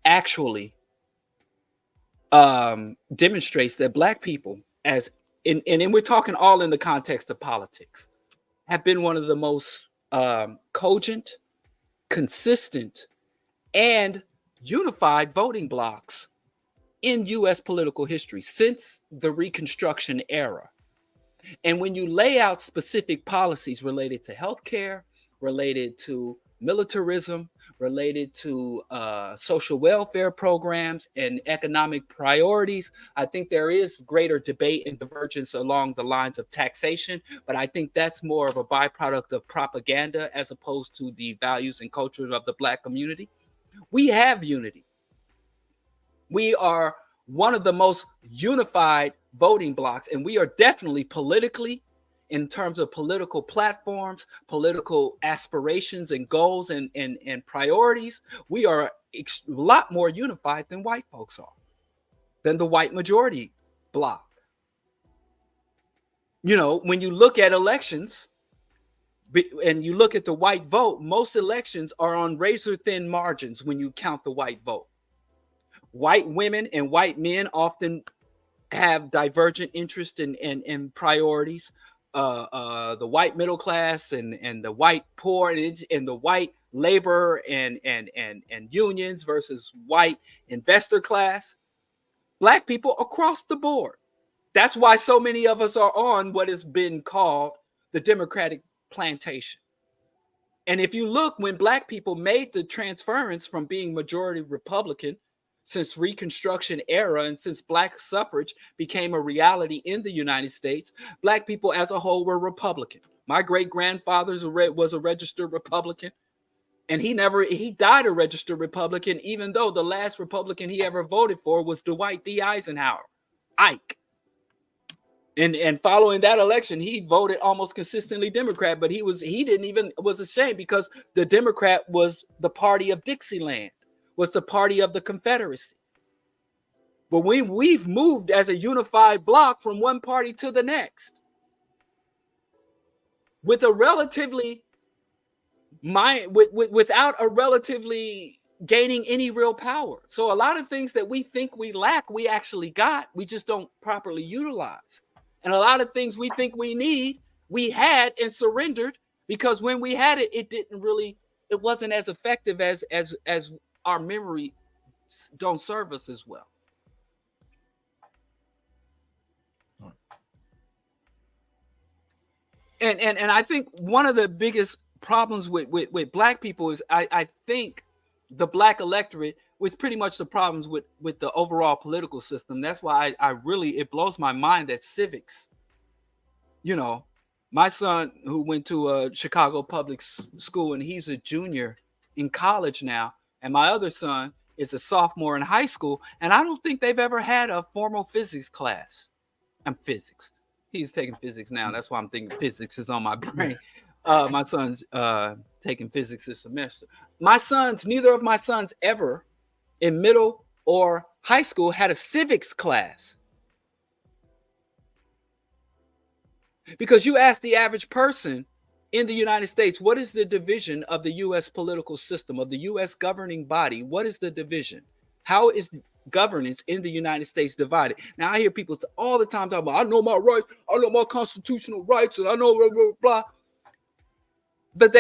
actually demonstrates that Black people, as and we're talking all in the context of politics, have been one of the most cogent, consistent, and unified voting blocs in U.S. political history since the Reconstruction era. And when you lay out specific policies related to healthcare, related to militarism, related to social welfare programs and economic priorities, I think there is greater debate and divergence along the lines of taxation. But I think that's more of a byproduct of propaganda as opposed to the values and cultures of the Black community. We have unity. We are one of the most unified voting blocs, and we are definitely politically, in terms of political platforms, political aspirations and goals and priorities, we are a lot more unified than white folks are, than the white majority bloc. You know, when you look at elections and you look at the white vote, most elections are on razor thin margins when you count the white vote. White women and white men often have divergent interests and priorities. The white middle class and the white poor and the white labor and unions versus white investor class. Black people across the board. That's why so many of us are on what has been called the Democratic plantation. And if you look, when Black people made the transference from being majority Republican since Reconstruction era and since Black suffrage became a reality in the United States, Black people as a whole were Republican. My great-grandfather was a registered Republican, and he died a registered Republican, even though the last Republican he ever voted for was Dwight D. Eisenhower, Ike. And following that election, he voted almost consistently Democrat, but he was ashamed because the Democrat was the party of Dixieland, was the party of the Confederacy. But we've moved as a unified bloc from one party to the next with a relatively without a relatively gaining any real power. So a lot of things that we think we lack, we actually got, we just don't properly utilize. And a lot of things we think we need, we had and surrendered because when we had it, it wasn't as effective as our memory don't serve us as well. And I think one of the biggest problems with Black people is I think the Black electorate was pretty much the problems with the overall political system. That's why it blows my mind that civics, you know, my son who went to a Chicago public school and he's a junior in college now, and my other son is a sophomore in high school, and I don't think they've ever had a formal physics class. Physics. He's taking physics now. That's why I'm thinking physics is on my brain. My son's taking physics this semester. Neither of my sons ever in middle or high school had a civics class. Because you ask the average person in the United States, what is the division of the U.S. political system, of the U.S. governing body? What is the division? How is governance in the United States divided? Now, I hear people all the time talk about, I know my rights, I know my constitutional rights, and I know blah, blah, blah. But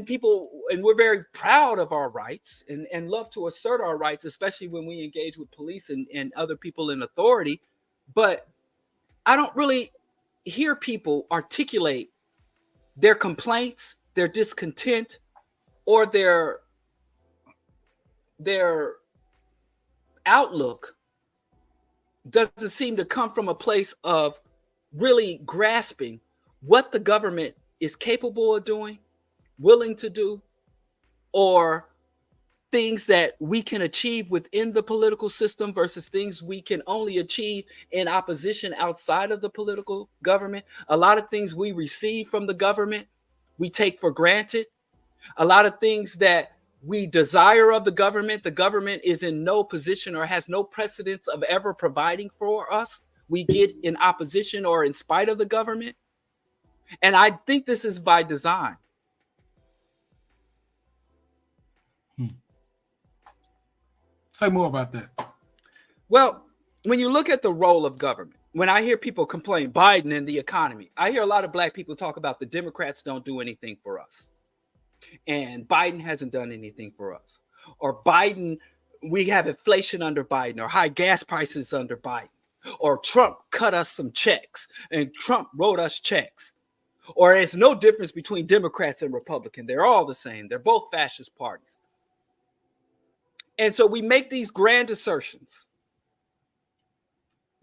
people, and we're very proud of our rights and love to assert our rights, especially when we engage with police and other people in authority. But I don't really hear people articulate their complaints, their discontent, or their outlook doesn't seem to come from a place of really grasping what the government is capable of doing, willing to do, or things that we can achieve within the political system versus things we can only achieve in opposition outside of the political government. A lot of things we receive from the government, we take for granted. A lot of things that we desire of the government is in no position or has no precedence of ever providing for us. We get in opposition or in spite of the government. And I think this is by design. Say more about that. Well, when you look at the role of government, when I hear people complain Biden and the economy, I hear a lot of black people talk about the Democrats don't do anything for us. And Biden hasn't done anything for us. Or Biden, we have inflation under Biden, or high gas prices under Biden. Or Trump cut us some checks and Trump wrote us checks. Or it's no difference between Democrats and Republicans. They're all the same. They're both fascist parties. And so we make these grand assertions.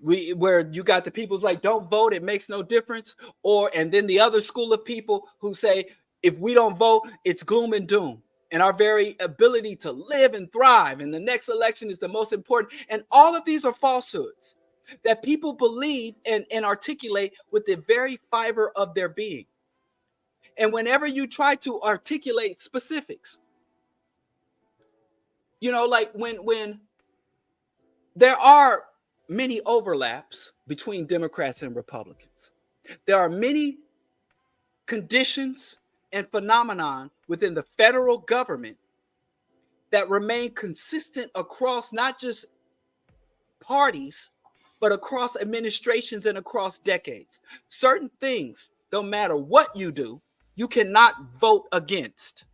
Where you got the people's like, don't vote, it makes no difference. And then the other school of people who say, if we don't vote, it's gloom and doom. And our very ability to live and thrive. And the next election is the most important. And all of these are falsehoods that people believe and articulate with the very fiber of their being. And whenever you try to articulate specifics, like when there are many overlaps between Democrats and Republicans, there are many conditions and phenomenon within the federal government that remain consistent across not just parties, but across administrations and across decades. Certain things, no matter what you do, you cannot vote against.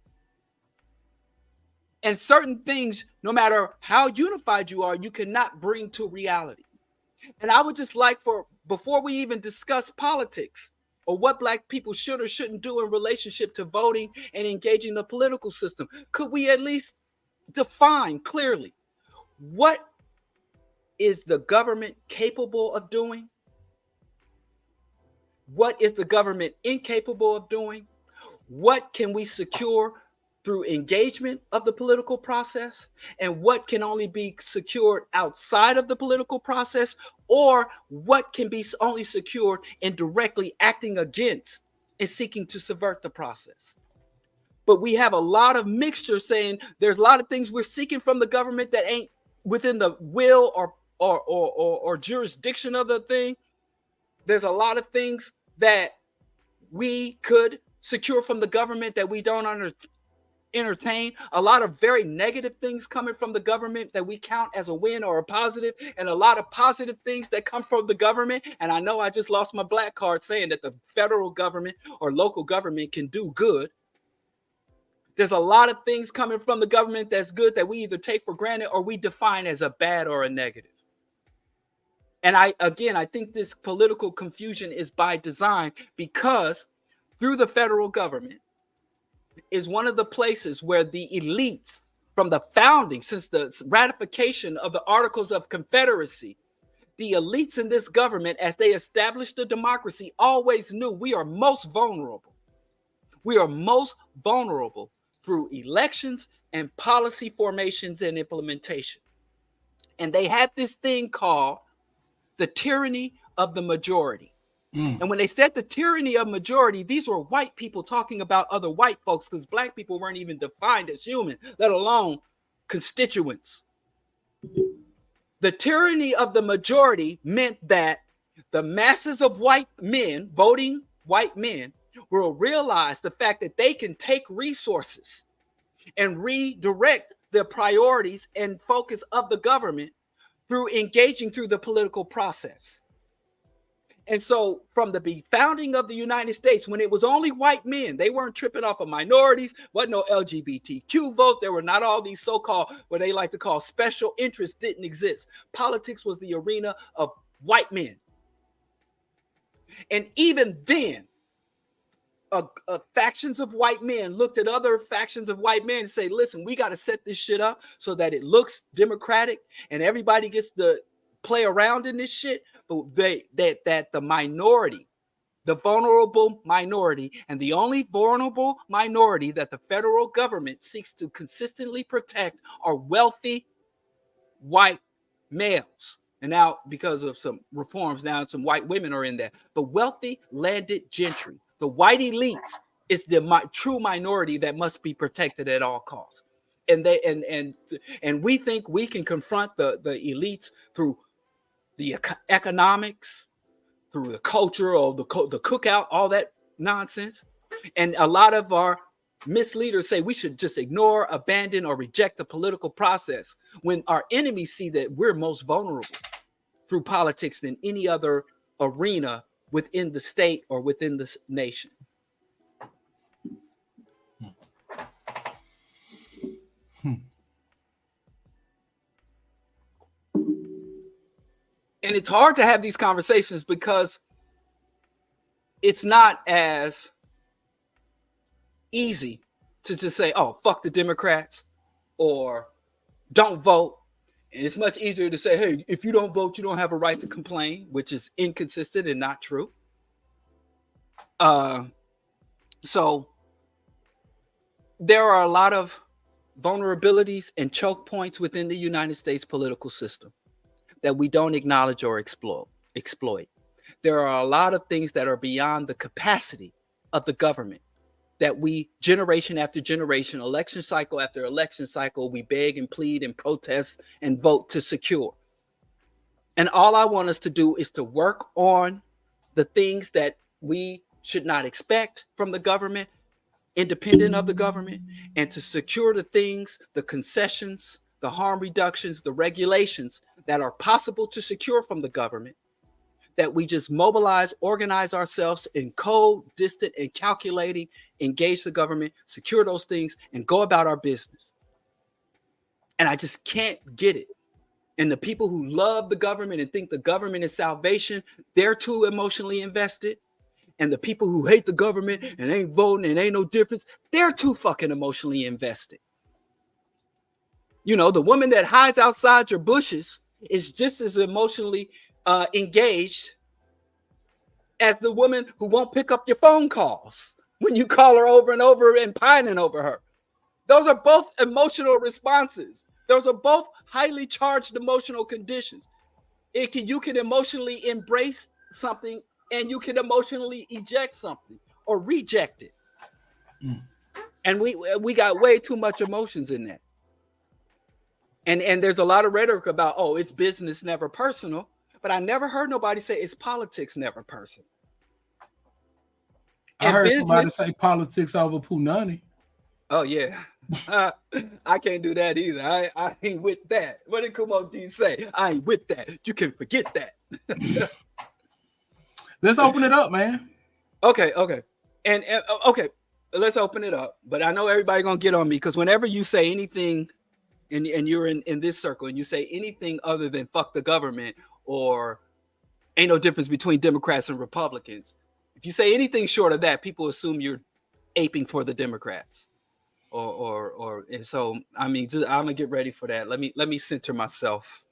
And certain things, no matter how unified you are, you cannot bring to reality. And I would just like before we even discuss politics or what black people should or shouldn't do in relationship to voting and engaging the political system, could we at least define clearly what is the government capable of doing? What is the government incapable of doing? What can we secure through engagement of the political process, and what can only be secured outside of the political process, or what can be only secured in directly acting against and seeking to subvert the process. But we have a lot of mixture saying there's a lot of things we're seeking from the government that ain't within the will or jurisdiction of the thing. There's a lot of things that we could secure from the government that we don't entertain. A lot of very negative things coming from the government that we count as a win or a positive, and a lot of positive things that come from the government. And I know I just lost my black card saying that the federal government or local government can do good. There's a lot of things coming from the government that's good that we either take for granted or we define as a bad or a negative. And I think this political confusion is by design, because through the federal government is one of the places where the elites from the founding, since the ratification of the Articles of Confederacy, the elites in this government, as they established a democracy, always knew we are most vulnerable. We are most vulnerable through elections and policy formations and implementation. And they had this thing called the tyranny of the majority. And when they said the tyranny of majority, these were white people talking about other white folks, because black people weren't even defined as human, let alone constituents. The tyranny of the majority meant that the masses of white men, voting white men, will realize the fact that they can take resources and redirect the priorities and focus of the government through engaging through the political process. And so from the founding of the United States, when it was only white men, they weren't tripping off of minorities, wasn't no LGBTQ vote. There were not all these so-called, what they like to call special interests, didn't exist. Politics was the arena of white men. And even then, factions of white men looked at other factions of white men and say, listen, we got to set this shit up so that it looks democratic and everybody gets to play around in this shit. But that the minority, the vulnerable minority, and the only vulnerable minority that the federal government seeks to consistently protect are wealthy white males. And now, because of some reforms, now some white women are in there. The wealthy landed gentry, the white elites, is the true minority that must be protected at all costs. and we think we can confront the elites through the economics, through the culture, or the cookout, all that nonsense. And a lot of our misleaders say we should just ignore, abandon, or reject the political process, when our enemies see that we're most vulnerable through politics than any other arena within the state or within the nation. And it's hard to have these conversations because it's not as easy to just say, oh, fuck the Democrats or don't vote. And it's much easier to say, hey, if you don't vote, you don't have a right to complain, which is inconsistent and not true. So there are a lot of vulnerabilities and choke points within the United States political system that we don't acknowledge or exploit. There are a lot of things that are beyond the capacity of the government that we, generation after generation, election cycle after election cycle, we beg and plead and protest and vote to secure. And all I want us to do is to work on the things that we should not expect from the government, independent of the government, and to secure the things, the concessions, the harm reductions, the regulations that are possible to secure from the government, that we just mobilize, organize ourselves in cold, distant, and calculating, engage the government, secure those things, and go about our business. And I just can't get it. And the people who love the government and think the government is salvation, they're too emotionally invested. And the people who hate the government and ain't voting and ain't no difference, they're too fucking emotionally invested. You know, the woman that hides outside your bushes is just as emotionally engaged as the woman who won't pick up your phone calls when you call her over and over and pining over her. Those are both emotional responses. Those are both highly charged emotional conditions. You can emotionally embrace something and you can emotionally eject something or reject it. And we got way too much emotions in that. And there's a lot of rhetoric about, oh, it's business, never personal. But I never heard nobody say it's politics, never personal. I heard somebody say politics over punani. Oh, yeah. I can't do that either. I ain't with that. What did Kumo D say? I ain't with that. You can forget that. Let's open it up, man. Okay. And okay, let's open it up. But I know everybody going to get on me because whenever you say anything and you're in this circle and you say anything other than fuck the government or ain't no difference between Democrats and Republicans, if you say anything short of that, people assume you're aping for the Democrats. And so I mean, I'm gonna get ready for that. Let me center myself.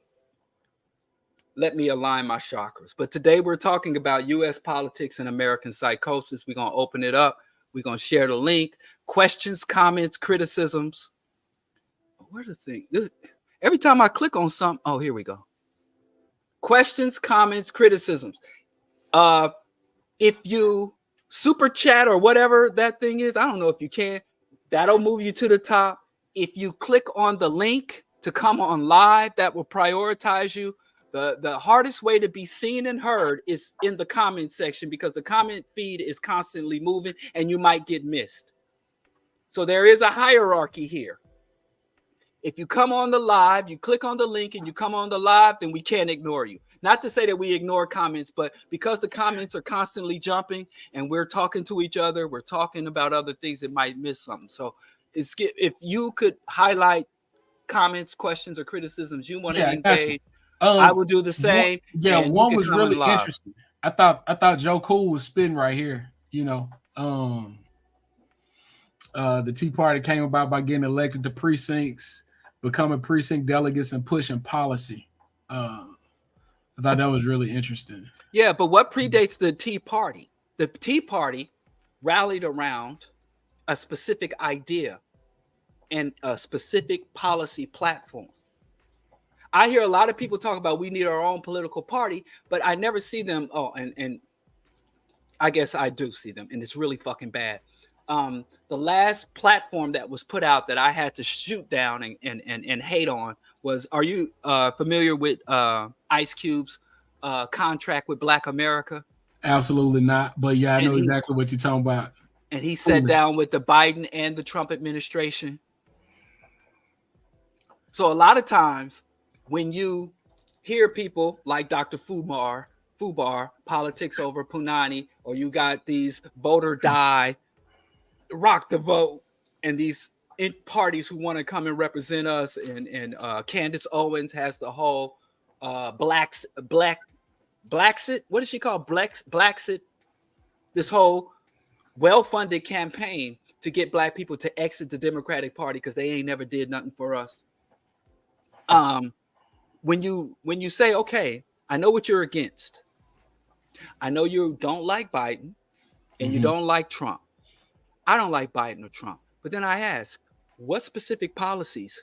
Let me align my chakras. But today we're talking about U.S. politics and American psychosis. We're gonna open it up. We're gonna share the link. Questions, comments, criticisms. Where's the thing? Every time I click on something, oh, here we go. Questions, comments, criticisms. If you super chat or whatever that thing is, I don't know if you can. That'll move you to the top. If you click on the link to come on live, that will prioritize you. The hardest way to be seen and heard is in the comment section because the comment feed is constantly moving and you might get missed. So there is a hierarchy here. If you come on the live, you click on the link and you come on the live, then we can't ignore you. Not to say that we ignore comments, but because the comments are constantly jumping and we're talking to each other, we're talking about other things that might miss something. So if you could highlight comments, questions, or criticisms you want to engage, I will do the same. One was really interesting. I thought Joe Cool was spitting right here. You know, the Tea Party came about by getting elected to precincts, becoming precinct delegates, and pushing policy. I thought that was really interesting. Yeah, but what predates the Tea Party? The Tea Party rallied around a specific idea and a specific policy platform. I hear a lot of people talk about we need our own political party, but I never see them. Oh, and I guess I do see them, and it's really fucking bad. The last platform that was put out that I had to shoot down and hate on was, are you familiar with Ice Cube's contract with Black America? Absolutely not. But yeah, I And know exactly what you're talking about. he sat Foolish. down with the Biden and the Trump administration. So a lot of times when you hear people like Dr. Fubar, politics over Punani, or you got these vote or die, rock the vote, and these parties who want to come and represent us, and Candace Owens has the whole Blacksit, what is she called? Blacksit, this whole well-funded campaign to get Black people to exit the Democratic Party because they ain't never did nothing for us. When you say, okay, I know what you're against. I know you don't like Biden and you don't like Trump. I don't like Biden or Trump. But then I ask, what specific policies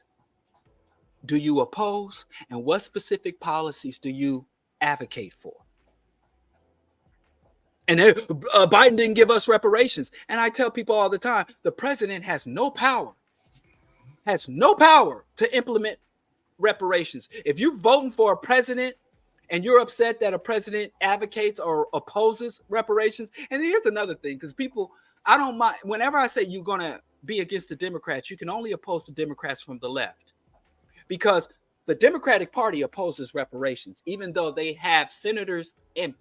do you oppose and what specific policies do you advocate for? And Biden didn't give us reparations. And I tell people all the time, the president has no power to implement reparations. If you're voting for a president and you're upset that a president advocates or opposes reparations, and here's another thing, because people, I don't mind, whenever I say you're going to be against the Democrats, you can only oppose the Democrats from the left, because the Democratic Party opposes reparations, even though they have senators, and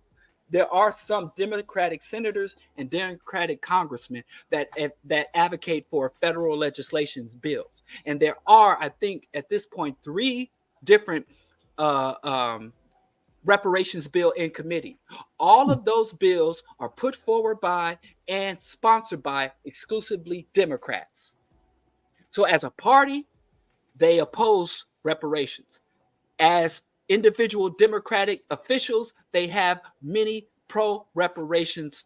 there are some Democratic senators and Democratic congressmen that advocate for federal legislations bills. And there are, I think, at this point, 3 different reparations bill in committee. All of those bills are put forward by and sponsored by exclusively Democrats. So as a party, they oppose reparations. As individual Democratic officials, they have many pro-reparations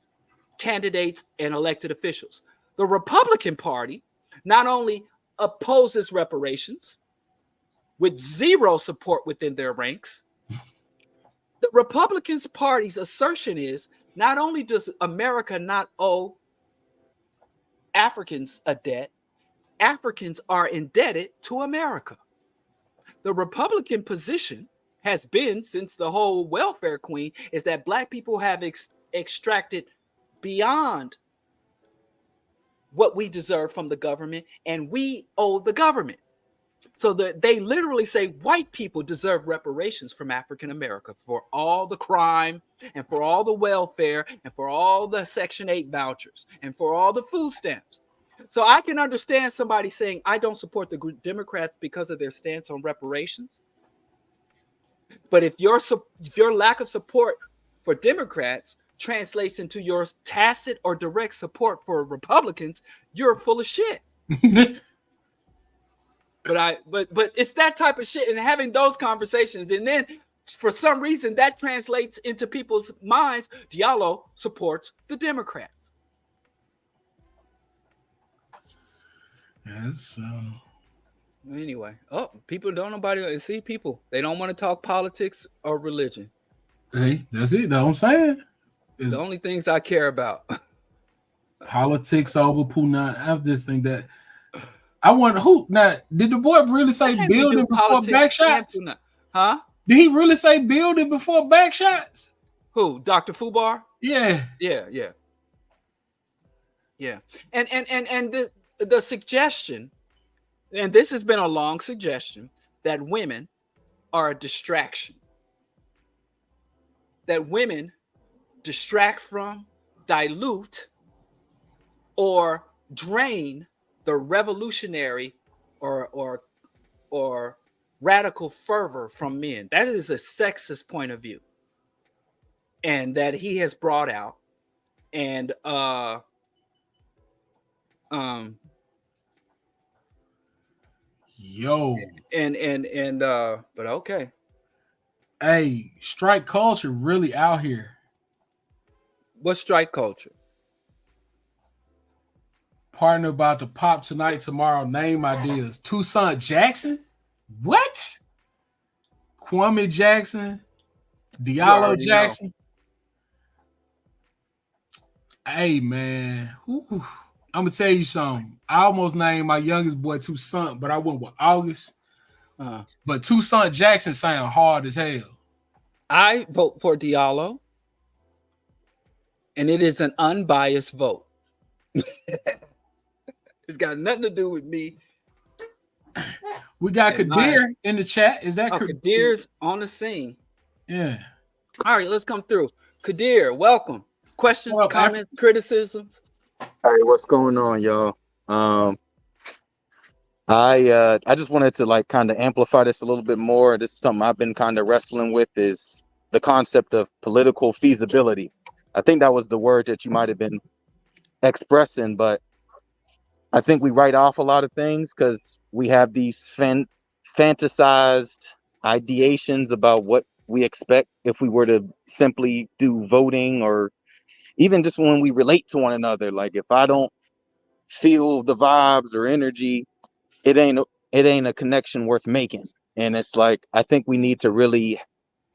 candidates and elected officials. The Republican Party not only opposes reparations with 0 support within their ranks, the Republican Party's assertion is not only does America not owe Africans a debt, Africans are indebted to America. The Republican position has been, since the whole welfare queen, is that Black people have extracted beyond what we deserve from the government, and we owe the government. So that they literally say white people deserve reparations from African America for all the crime and for all the welfare and for all the Section 8 vouchers and for all the food stamps. So I can understand somebody saying, I don't support the Democrats because of their stance on reparations. But if your lack of support for Democrats translates into your tacit or direct support for Republicans, you're full of shit. But it's that type of shit, and having those conversations, and then for some reason that translates into people's minds. Diallo supports the Democrats. Yes. Anyway, people don't nobody see people. They don't want to talk politics or religion. Hey, that's it. That's what I'm saying. It's the only things I care about. Politics over Punani. I just think that. I wonder who. Now, did the boy really say building before back shots? Huh? Did he really say building before back shots? Who? Dr. Fubar? Yeah. Yeah. And the suggestion, and this has been a long suggestion, that women are a distraction. That women distract from, dilute, or drain the revolutionary or radical fervor from men. That is a sexist point of view, and that he has brought out. And but okay. Hey, strike culture really out here. What strike culture? Partner about to pop tonight, tomorrow. Name ideas. Tucson Jackson? What? Kwame Jackson? Diallo Jackson? Know. Hey, man. Ooh. I'm gonna tell you something. I almost named my youngest boy Toussaint, but I went with August. But Toussaint Jackson sound hard as hell. I vote for Diallo, and it is an unbiased vote. It's got nothing to do with me. We got Kadir in the chat. Is that Kadir's on the scene? Yeah. All right, let's come through. Kadir, welcome. Questions, comments, criticisms? Hey, what's going on, y'all? I just wanted to like kind of amplify this a little bit more. This is something I've been kind of wrestling with, is the concept of political feasibility. I think that was the word that you might have been expressing, but I think we write off a lot of things because we have these fantasized ideations about what we expect if we were to simply do voting, or even just when we relate to one another. Like if I don't feel the vibes or energy, it ain't a connection worth making. And it's like, I think we need to really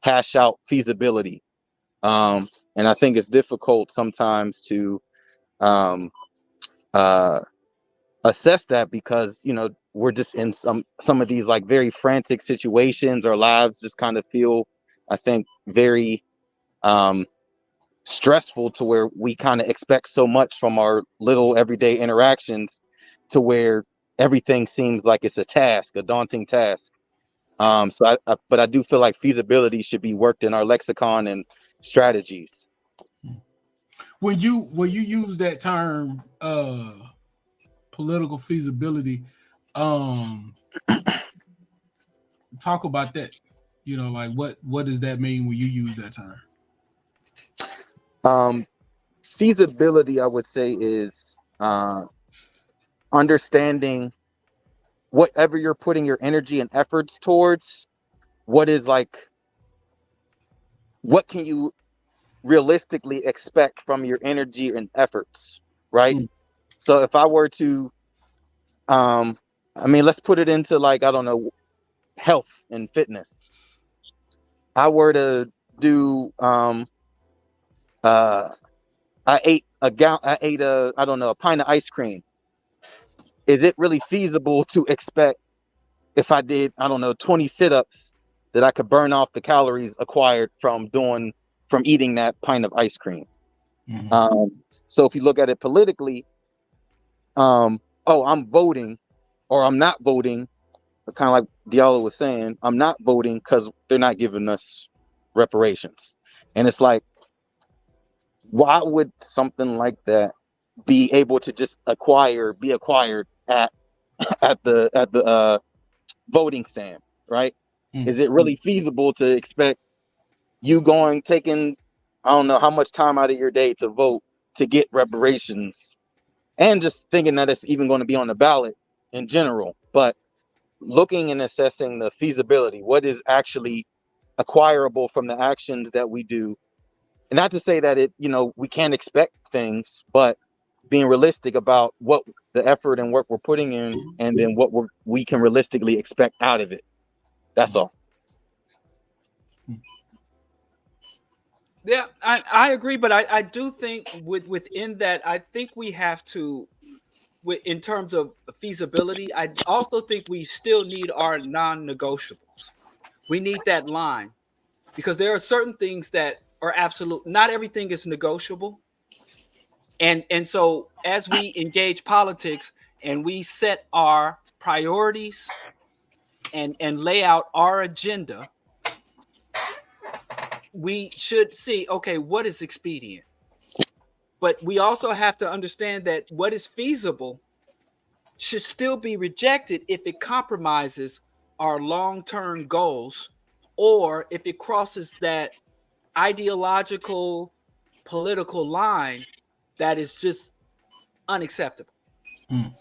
hash out feasibility. And I think it's difficult sometimes to assess that, because, you know, we're just in some of these like very frantic situations. Our lives just kind of feel, I think, very stressful, to where we kind of expect so much from our little everyday interactions, to where everything seems like it's a daunting task. But I do feel like feasibility should be worked in our lexicon and strategies. When you use that term, political feasibility, talk about that. You know, like what does that mean when you use that term? Feasibility, I would say, is understanding whatever you're putting your energy and efforts towards, what can you realistically expect from your energy and efforts, right? So if I were to, let's put it into like, I don't know, health and fitness. I were to do, I ate a pint of ice cream. Is it really feasible to expect, if I did, 20 sit-ups, that I could burn off the calories acquired from eating that pint of ice cream? So if you look at it politically, I'm voting or I'm not voting, kind of like Diallo was saying, I'm not voting because they're not giving us reparations. And it's like, why would something like that be able to just be acquired at the voting stand, right? Is it really feasible to expect you taking I don't know how much time out of your day to vote to get reparations, and just thinking that it's even going to be on the ballot in general? But looking and assessing the feasibility, what is actually acquirable from the actions that we do. And not to say that we can't expect things, but being realistic about what the effort and work we're putting in, and then what we can realistically expect out of it. That's all. Yeah, I agree, but I do think within that, I think we have to, in terms of feasibility, I also think we still need our non-negotiables. We need that line, because there are certain things that are absolute. Not everything is negotiable. And so as we engage politics and we set our priorities and lay out our agenda, we should see, okay, what is expedient? But we also have to understand that what is feasible should still be rejected if it compromises our long-term goals, or if it crosses that ideological, political line that is just unacceptable.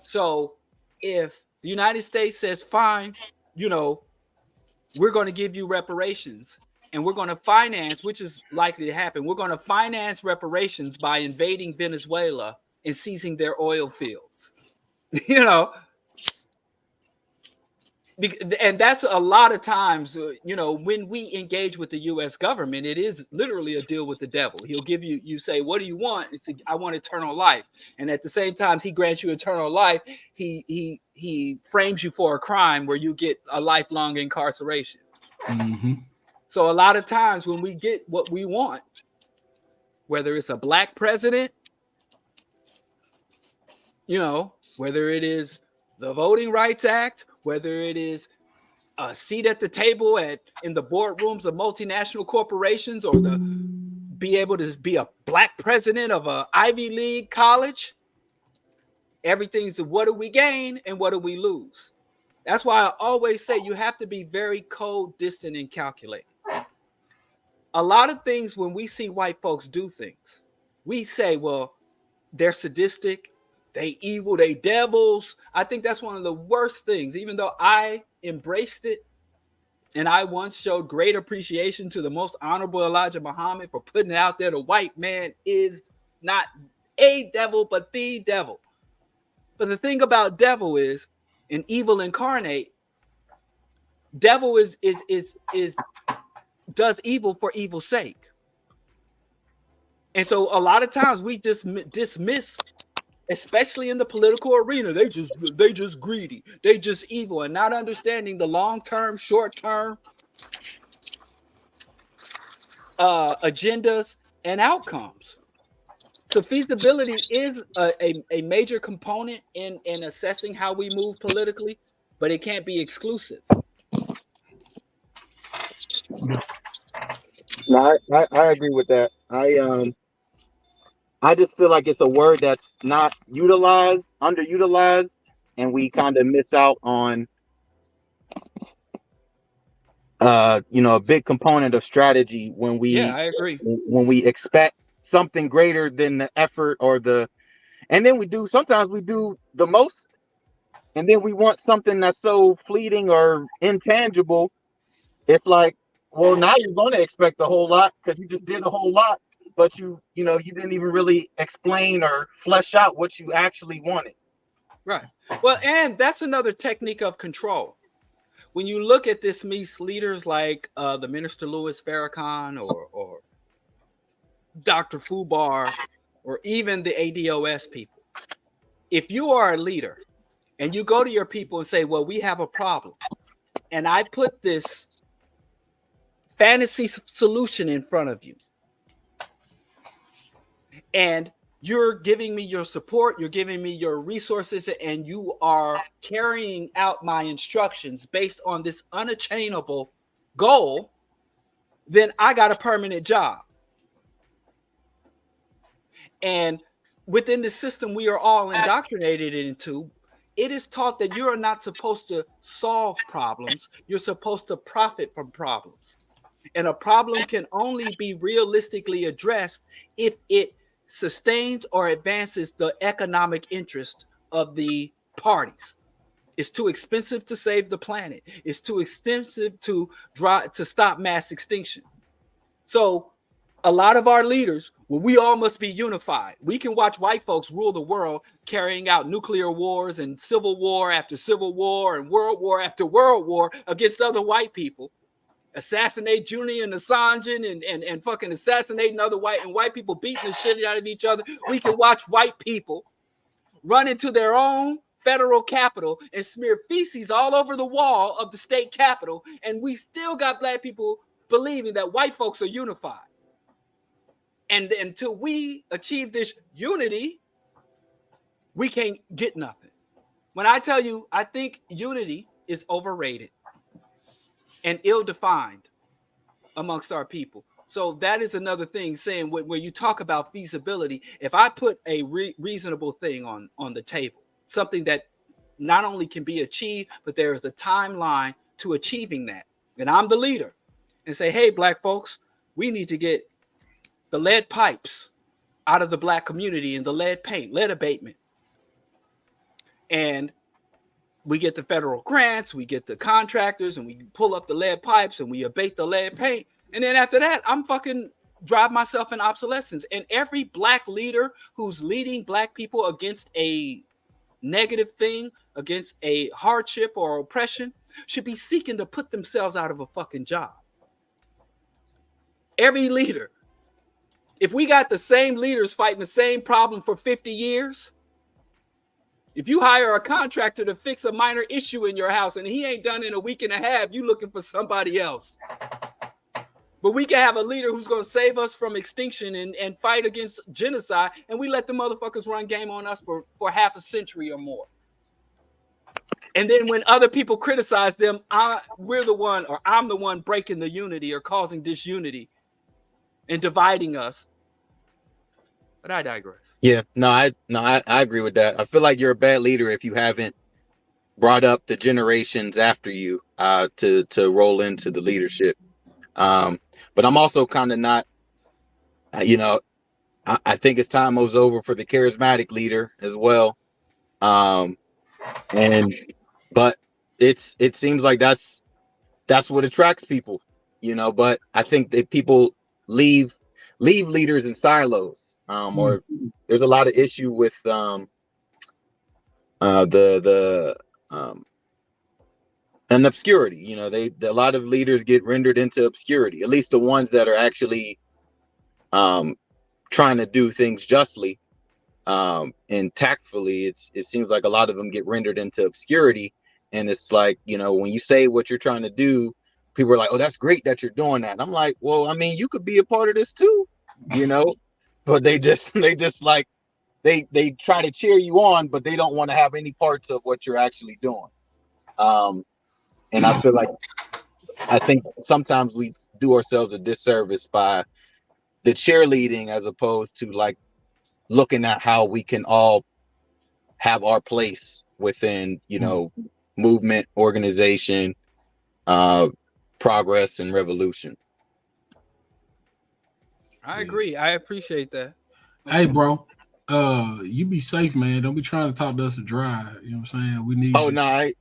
So if the United States says, fine, we're going to give you reparations, and we're going to finance, which is likely to happen, we're going to finance reparations by invading Venezuela and seizing their oil fields. And that's a lot of times, when we engage with the U.S. government, it is literally a deal with the devil. He'll give you say, what do you want? It's I want eternal life. And at the same time, he grants you eternal life. He frames you for a crime where you get a lifelong incarceration. Mm-hmm. So a lot of times when we get what we want, whether it's a black president, whether it is the Voting Rights Act, whether it is a seat at the table in the boardrooms of multinational corporations, or be able to be a black president of a Ivy League college, everything's what do we gain and what do we lose? That's why I always say you have to be very cold, distant, and calculated. A lot of things, when we see white folks do things, we say, well, they're sadistic, they evil, they devils. I think that's one of the worst things, even though I embraced it. And I once showed great appreciation to the most honorable Elijah Muhammad for putting it out there. The white man is not a devil, but the devil. But the thing about devil is, an evil incarnate, devil is does evil for evil's sake. And so a lot of times we just dismiss, especially in the political arena, they just greedy, they just evil, and not understanding the long-term, short-term agendas and outcomes. So feasibility is a major component in assessing how we move politically, but it can't be exclusive. No, I agree with that. I just feel like it's a word that's not underutilized, and we kind of miss out on, a big component of strategy when I agree. When we expect something greater than the effort and then sometimes we do the most, and then we want something that's so fleeting or intangible. It's like, well, now you're going to expect a whole lot because you just did a whole lot, but you didn't even really explain or flesh out what you actually wanted. Right. Well, and that's another technique of control. When you look at this leaders like the Minister Louis Farrakhan or Dr. Fubar, or even the ADOS people, if you are a leader and you go to your people and say, well, we have a problem, and I put this fantasy solution in front of you, and you're giving me your support, you're giving me your resources, and you are carrying out my instructions based on this unattainable goal, then I got a permanent job. And within the system we are all indoctrinated into, it is taught that you are not supposed to solve problems. You're supposed to profit from problems. And a problem can only be realistically addressed if it sustains or advances the economic interest of the parties. It's too expensive to save the planet. It's too expensive to stop mass extinction. So a lot of our leaders, well, we all must be unified. We can watch white folks rule the world, carrying out nuclear wars and civil war after civil war and world war after world war against other white people, assassinate Julian Assange and fucking assassinating other white people beating the shit out of each other. We can watch white people run into their own federal capitol and smear feces all over the wall of the state capitol, and we still got black people believing that white folks are unified. And until we achieve this unity, we can't get nothing. When I tell you, I think unity is overrated and ill-defined amongst our people. So that is another thing, saying where you talk about feasibility. If I put a reasonable thing on the table, something that not only can be achieved, but there is a timeline to achieving that, and I'm the leader, and say, hey, black folks, we need to get the lead pipes out of the black community and the lead paint, lead abatement. And we get the federal grants, we get the contractors, and we pull up the lead pipes and we abate the lead paint. And then after that, I'm fucking drive myself in obsolescence. And every black leader who's leading black people against a negative thing, against a hardship or oppression, should be seeking to put themselves out of a fucking job. Every leader. If we got the same leaders fighting the same problem for 50 years, if you hire a contractor to fix a minor issue in your house and he ain't done in a week and a half, you looking for somebody else. But we can have a leader who's going to save us from extinction and fight against genocide, and we let the motherfuckers run game on us for half a century or more. And then when other people criticize them, we're the one, or I'm the one breaking the unity or causing disunity and dividing us. But I digress. Yeah, I agree with that. I feel like you're a bad leader if you haven't brought up the generations after you to roll into the leadership. But I'm also kind of not, I think it's time was over for the charismatic leader as well. But it seems like that's what attracts people, but I think that people leave leaders in silos. Or there's a lot of issue with an obscurity. A lot of leaders get rendered into obscurity. At least the ones that are actually trying to do things justly and tactfully. It seems like a lot of them get rendered into obscurity, and it's like when you say what you're trying to do, people are like, "Oh, that's great that you're doing that." And I'm like, "Well, I mean, you could be a part of this too, But they just like they try to cheer you on, but they don't want to have any parts of what you're actually doing. And I think sometimes we do ourselves a disservice by the cheerleading as opposed to like looking at how we can all have our place within, movement, organization, progress, and revolution. I agree. I appreciate that. Hey, bro. You be safe, man. Don't be trying to talk to us and drive. You know what I'm saying? We need you. No. I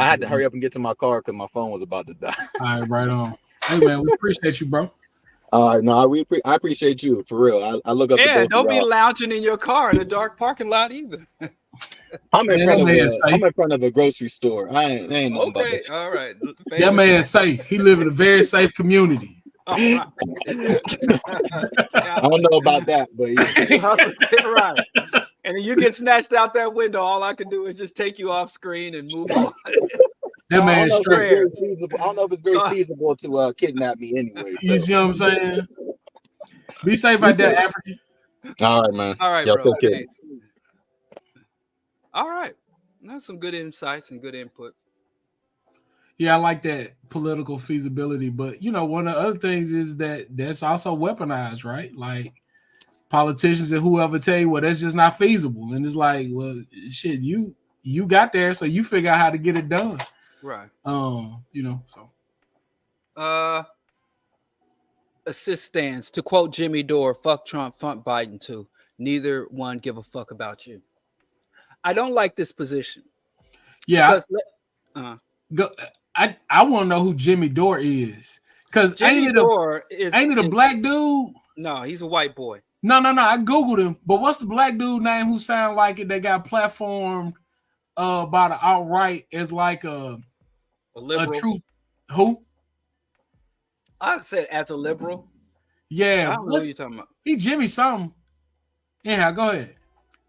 had to hurry up and get to my car because my phone was about to die. All right, right on. Hey, man, we appreciate you, bro. I appreciate you for real. I look up. Yeah, don't be lounging in your car in a dark parking lot either. I'm in front of a grocery store. I ain't okay. All right. That man is safe. He live in a very safe community. Right. I don't know about that, but right. And then you get snatched out that window. All I can do is just take you off screen and move on. That man is straight. I don't know if it's very feasible to kidnap me anyway. You see what I'm saying? Be safe out there, African. All right, man. All right, y'all bro. take care. All right. That's some good insights and good input. Yeah, I like that political feasibility, but one of the other things is that's also weaponized, right? Like politicians and whoever tell you, well, that's just not feasible, and it's like, well, shit, you got there, so you figure out how to get it done, right? So. Assist stands. To quote Jimmy Dore, "Fuck Trump, fuck Biden too. Neither one give a fuck about you." I don't like this position. Yeah. I want to know who Jimmy Dore is, because ain't it a black dude? No, he's a white boy. No. I googled him, but what's the black dude name who sound like it? That got platformed by the alt-right as like a liberal. A true who? I said as a liberal. Yeah, I don't know what you're talking about. He Jimmy something. Yeah, go ahead.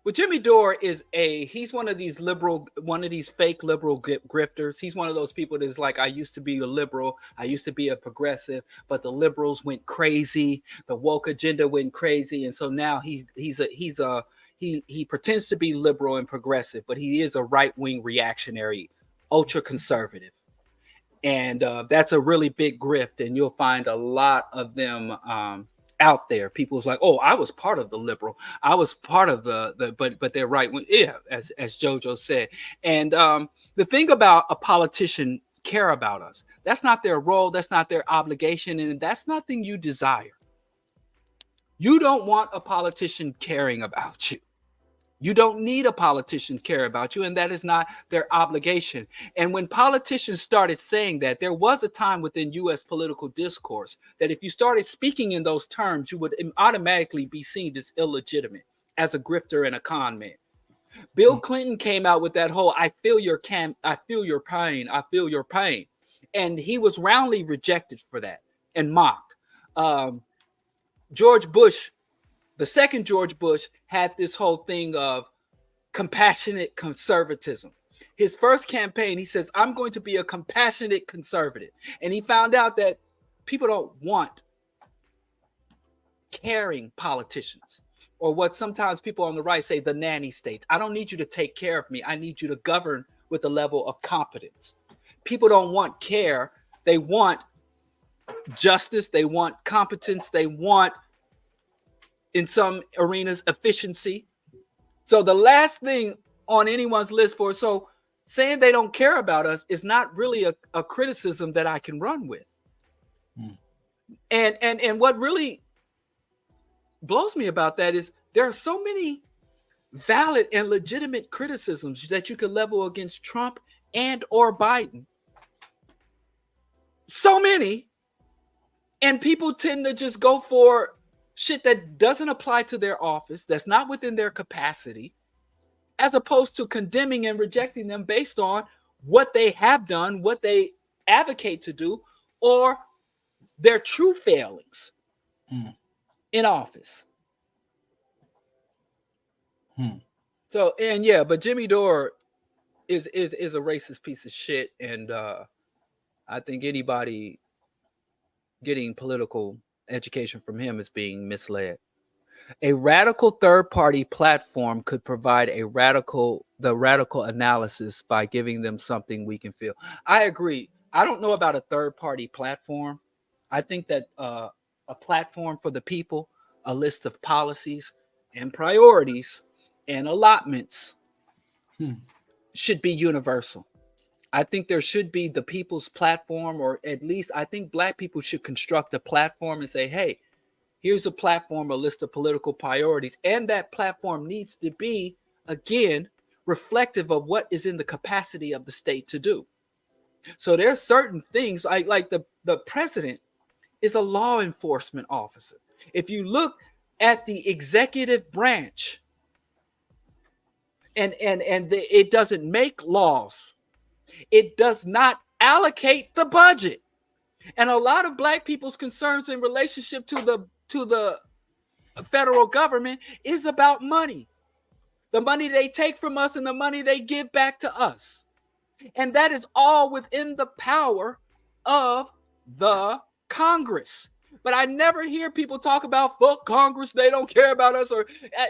Well, Jimmy Dore he's one of these fake liberal grifters. He's one of those people that's like, I used to be a liberal, I used to be a progressive, but the liberals went crazy, the woke agenda went crazy, and so now he pretends to be liberal and progressive, but he is a right-wing reactionary, ultra conservative, and that's a really big grift, and you'll find a lot of them out there. People's like, oh, I was part of the liberal, I was part of but they're right wing. Yeah, as JoJo said. And the thing about a politician care about us, that's not their role, that's not their obligation, and that's nothing you desire. You don't want a politician caring about you. You don't need a politician care about you, and that is not their obligation. And when politicians started saying that, there was a time within U.S. political discourse that if you started speaking in those terms, you would automatically be seen as illegitimate, as a grifter and a con man. Bill Clinton came out with that whole I feel your pain, I feel your pain. And he was roundly rejected for that and mocked. George Bush, the second George Bush, had this whole thing of compassionate conservatism. His first campaign, he says, I'm going to be a compassionate conservative. And he found out that people don't want caring politicians, or what sometimes people on the right say, the nanny states. I don't need you to take care of me. I need you to govern with a level of competence. People don't want care. They want justice. They want competence. They want, in some arenas, efficiency. So the last thing on anyone's list for, so saying they don't care about us is not really a criticism that I can run with. And what really blows me about that is there are so many valid and legitimate criticisms that you could level against Trump and or Biden. So many. And people tend to just go for shit that doesn't apply to their office, that's not within their capacity, as opposed to condemning and rejecting them based on what they have done, what they advocate to do, or their true failings in office. So, and yeah, but Jimmy Dore is a racist piece of shit, and I think anybody getting political education from him is being misled. A radical third-party platform could provide the radical analysis by giving them something we can feel. I agree. I don't know about a third-party platform. I think that a platform for the people, a list of policies and priorities and allotments should be universal. I think there should be the people's platform, or at least I think Black people should construct a platform and say, hey, here's a platform, a list of political priorities. And that platform needs to be, again, reflective of what is in the capacity of the state to do. So there's certain things like the president is a law enforcement officer. If you look at the executive branch and it doesn't make laws, it does not allocate the budget. And a lot of Black people's concerns in relationship to the federal government is about money. The money they take from us and the money they give back to us. And that is all within the power of the Congress. But I never hear people talk about fuck Congress, they don't care about us, or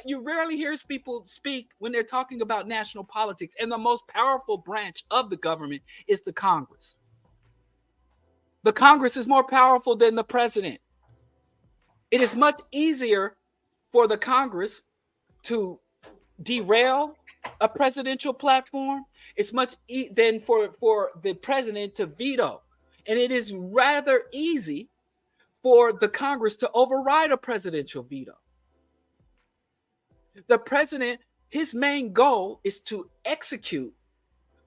you rarely hear people speak when they're talking about national politics. And the most powerful branch of the government is the Congress. The Congress is more powerful than the president. It is much easier for the Congress to derail a presidential platform. It's much than for the president to veto. And it is rather easy for the Congress to override a presidential veto. The president, his main goal is to execute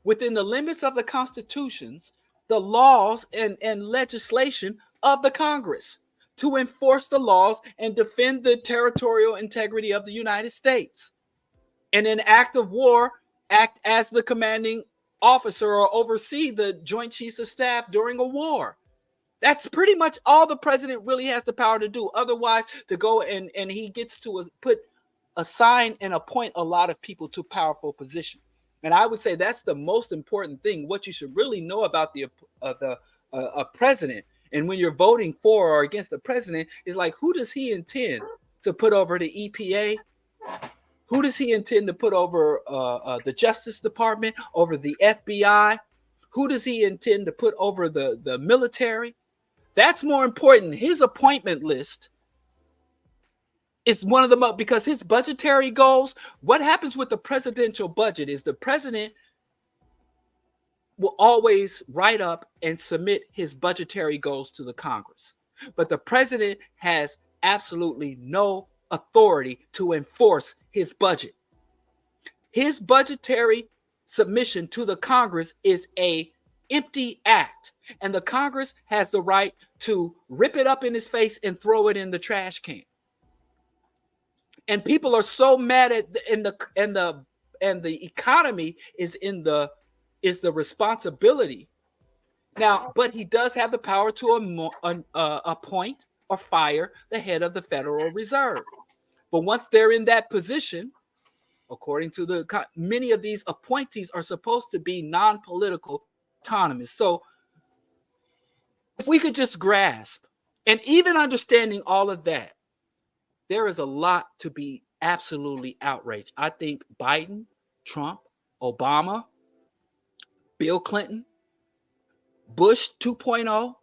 within the limits of the constitutions, the laws and legislation of the Congress, to enforce the laws and defend the territorial integrity of the United States. In an act of war, act as the commanding officer or oversee the Joint Chiefs of Staff during a war. That's pretty much all the president really has the power to do. Otherwise, to go and he gets to assign and appoint a lot of people to powerful positions. And I would say that's the most important thing. What you should really know about the president, and when you're voting for or against the president, is like, who does he intend to put over the EPA? Who does he intend to put over the Justice Department, over the FBI? Who does he intend to put over the military? That's more important. His appointment list is one of the most, because his budgetary goals, what happens with the presidential budget is the president will always write up and submit his budgetary goals to the Congress. But the president has absolutely no authority to enforce his budget. His budgetary submission to the Congress is an empty act, and the Congress has the right to rip it up in his face and throw it in the trash can. And people are so mad at the the economy is the responsibility. Now, but he does have the power to appoint or fire the head of the Federal Reserve. But once they're in that position, according to many of these appointees are supposed to be non-political, autonomous. So if we could just grasp, and even understanding all of that, there is a lot to be absolutely outraged. I think Biden, Trump, Obama, Bill Clinton, Bush 2.0,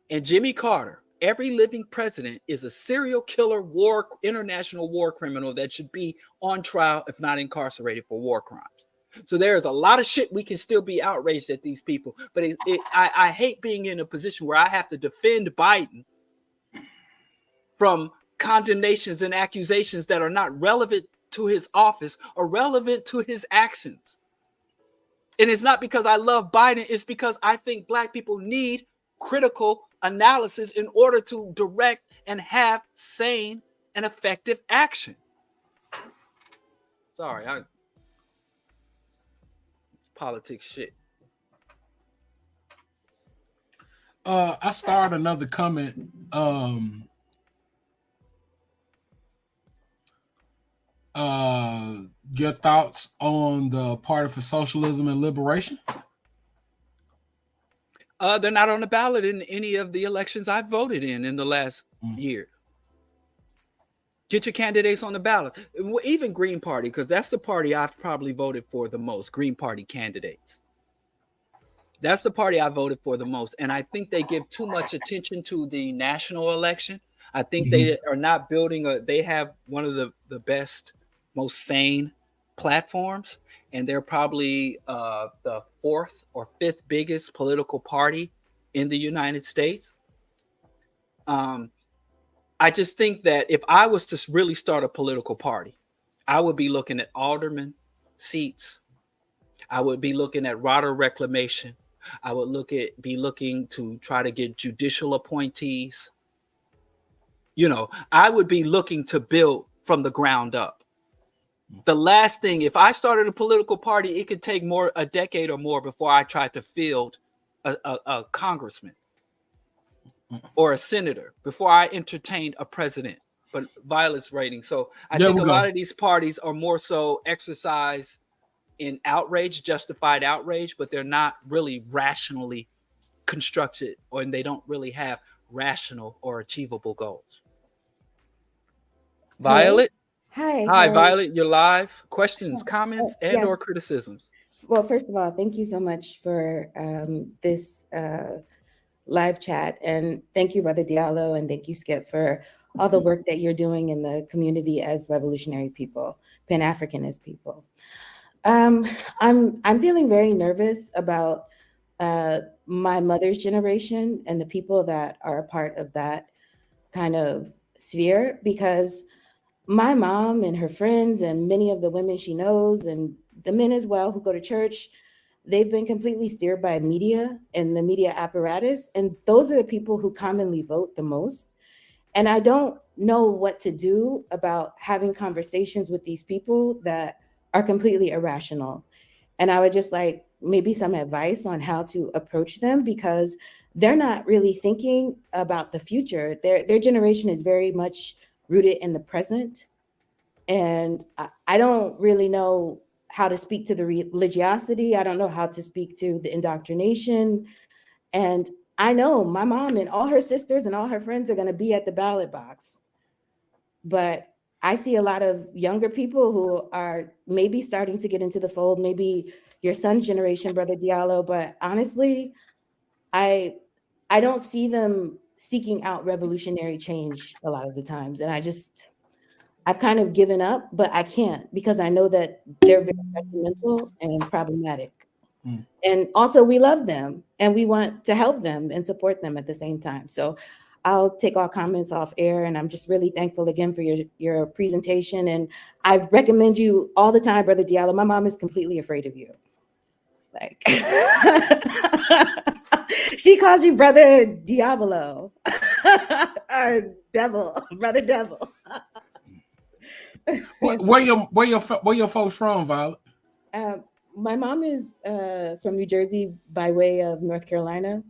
and Jimmy Carter, every living president is a serial killer, international war criminal that should be on trial, if not incarcerated, for war crimes. So there is a lot of shit we can still be outraged at these people. But I hate being in a position where I have to defend Biden from condemnations and accusations that are not relevant to his office or relevant to his actions. And it's not because I love Biden. It's because I think Black people need critical analysis in order to direct and have sane and effective action. Sorry, politics shit. I started another comment. Your thoughts on the Party for Socialism and Liberation? They're not on the ballot in any of the elections I've voted in the last year. Get your candidates on the ballot. Even Green Party, because that's the party I've probably voted for the most, Green Party candidates. That's the party I voted for the most. And I think they give too much attention to the national election. I think they are not building they have one of the best, most sane platforms. And they're probably the fourth or fifth biggest political party in the United States. I just think that if I was to really start a political party, I would be looking at alderman seats. I would be looking at water reclamation. I would be looking to try to get judicial appointees. You know, I would be looking to build from the ground up. The last thing, if I started a political party, it could take a decade or more before I tried to field a congressman or a senator, before I entertained a president. But violence rating. So I think a lot of these parties are more so exercise in outrage, justified outrage, but they're not really rationally constructed, and they don't really have rational or achievable goals. Violet? Hi, Violet. You're live. Questions, comments, or criticisms? Well, first of all, thank you so much for this live chat. And thank you, Brother Diallo, and thank you, Skip, for all the work that you're doing in the community as revolutionary people, Pan-Africanist people. I'm feeling very nervous about my mother's generation and the people that are a part of that kind of sphere, because my mom and her friends and many of the women she knows and the men as well who go to church, they've been completely steered by media and the media apparatus. And those are the people who commonly vote the most. And I don't know what to do about having conversations with these people that are completely irrational. And I would just like maybe some advice on how to approach them, because they're not really thinking about the future. Their generation is very much rooted in the present. And I don't really know how to speak to the religiosity. I don't know how to speak to the indoctrination. And I know my mom and all her sisters and all her friends are going to be at the ballot box. But I see a lot of younger people who are maybe starting to get into the fold, maybe your son's generation, Brother Diallo. But honestly, I don't see them seeking out revolutionary change a lot of the times. And I've kind of given up, but I can't, because I know that they're very detrimental and problematic. And also we love them and we want to help them and support them at the same time. So I'll take all comments off air, and I'm just really thankful again for your presentation. And I recommend you all the time, Brother Diallo. My mom is completely afraid of you. Like, she calls you Brother Diablo or Devil, Brother Devil. Where your folks from, Violet? My mom is from New Jersey by way of North Carolina,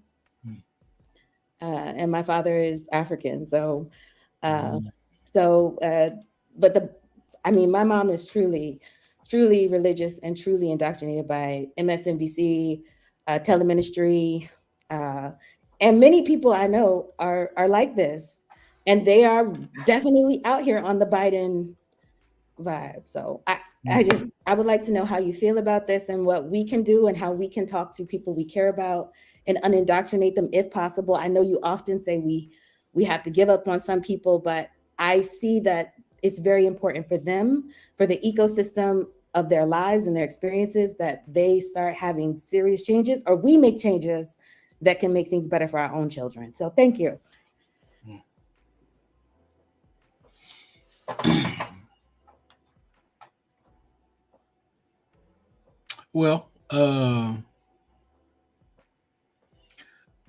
and my father is African. So, so, but I mean, my mom is truly religious and truly indoctrinated by MSNBC, teleministry, and many people I know are like this, and they are definitely out here on the Biden vibe. So I would like to know how you feel about this and what we can do and how we can talk to people we care about and unindoctrinate them if possible. I know you often say we have to give up on some people, but I see that it's very important for them, for the ecosystem of their lives and their experiences, that they start having serious changes, or we make changes that can make things better for our own children. So thank you. Well,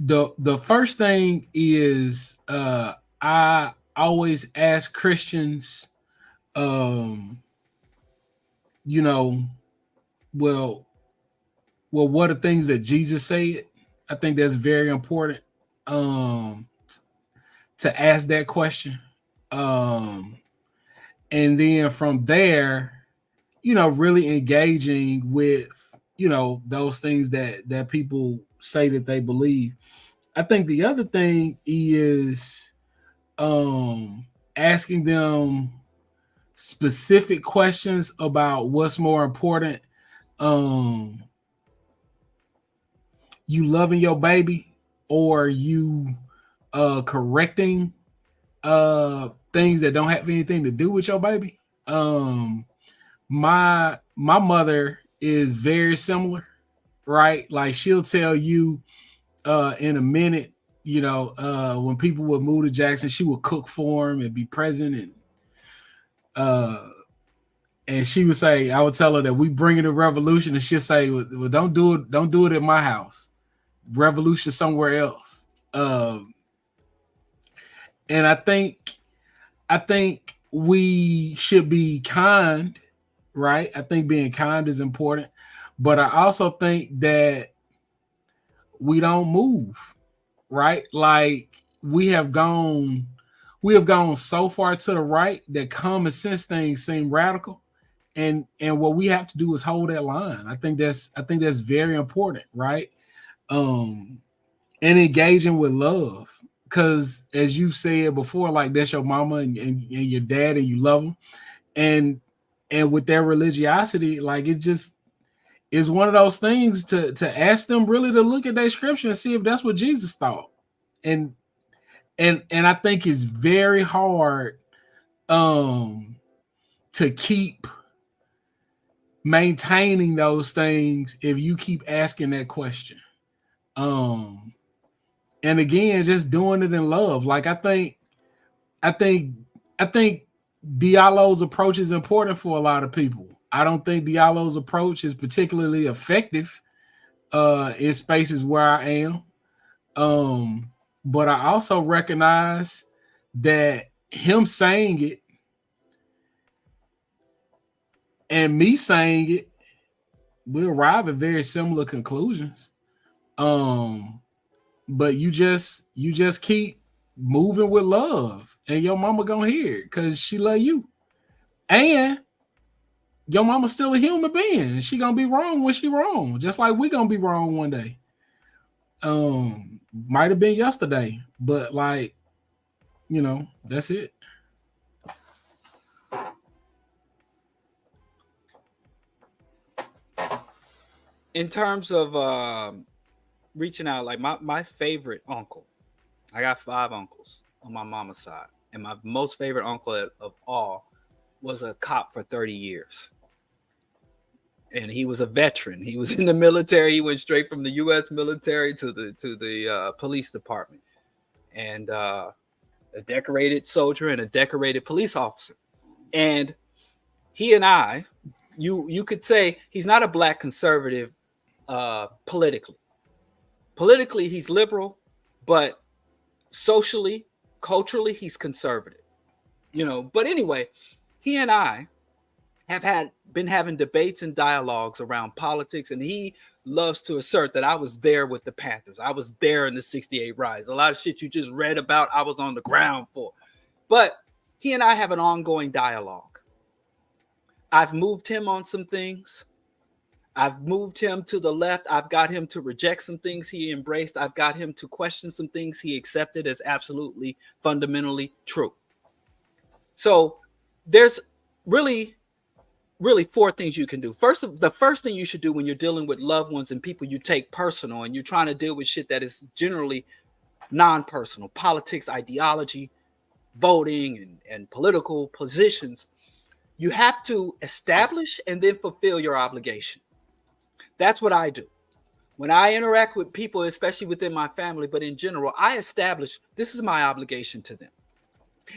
the first thing is I always ask Christians, you know, well, what are things that Jesus said? I think that's very important to ask that question. And then from there, really engaging with, those things that people say that they believe. I think the other thing is asking them specific questions about what's more important. You loving your baby, or you correcting things that don't have anything to do with your baby. My mother is very similar, right? Like, she'll tell you in a minute, when people would move to Jackson, she would cook for them and be present, and she would say, I would tell her that we bringing a revolution, and she'll say, well, don't do it at my house. Revolution somewhere else. And I think we should be kind, right? I think being kind is important, but I also think that we don't move, right? Like, we have gone so far to the right that common sense things seem radical, and what we have to do is hold that line. I think that's very important, right? And engaging with love, because as you said before, like, that's your mama and your dad, and you love them, and with their religiosity, like, it just is one of those things to ask them really to look at their scripture and see if that's what Jesus thought. And I think it's very hard to keep maintaining those things if you keep asking that question. And again, just doing it in love. Like, I think Diallo's approach is important for a lot of people. I don't think Diallo's approach is particularly effective in spaces where I am. But I also recognize that him saying it and me saying it, we arrive at very similar conclusions. But you just keep moving with love, and your mama gonna hear it because she love you. And your mama's still a human being. She gonna be wrong when she wrong, just like we gonna be wrong one day. Might have been yesterday, but like, that's it. In terms of reaching out, like my favorite uncle, I got 5 uncles on my mama's side, and my most favorite uncle of all was a cop for 30 years. And he was a veteran. He was in the military. He went straight from the U.S. military to the police department, and a decorated soldier and a decorated police officer. And he and I, you could say he's not a black conservative politically. Politically, he's liberal, but socially, culturally, he's conservative. But anyway, he and I have been having debates and dialogues around politics, and he loves to assert that I was there with the Panthers. I was there in the 68 riots. A lot of shit you just read about, I was on the ground for. But he and I have an ongoing dialogue. I've moved him on some things. I've moved him to the left. I've got him to reject some things he embraced. I've got him to question some things he accepted as absolutely fundamentally true. So there's really four things you can do. The first thing you should do when you're dealing with loved ones and people you take personal and you're trying to deal with shit that is generally non-personal, politics, ideology, voting, and political positions, you have to establish and then fulfill your obligation. That's what I do. When I interact with people, especially within my family, but in general, I establish this is my obligation to them.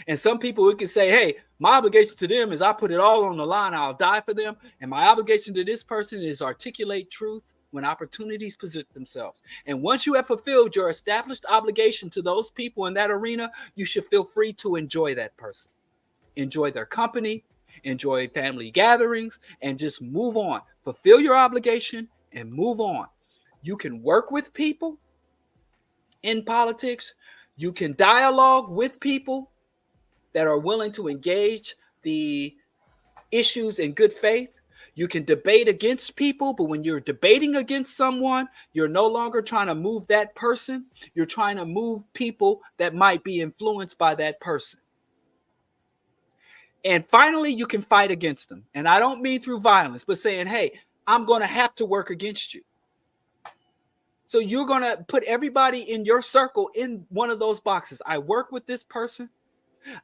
And some people we can say, hey, my obligation to them is I put it all on the line. I'll die for them. And my obligation to this person is articulate truth when opportunities present themselves. And once you have fulfilled your established obligation to those people in that arena, you should feel free to enjoy that person, enjoy their company, enjoy family gatherings, and just move on. Fulfill your obligation and move on. You can work with people in politics. You can dialogue with people that are willing to engage the issues in good faith. You can debate against people, but when you're debating against someone, you're no longer trying to move that person. You're trying to move people that might be influenced by that person. And finally, you can fight against them. And I don't mean through violence, but saying, hey, I'm going to have to work against you. So you're going to put everybody in your circle in one of those boxes. I work with this person.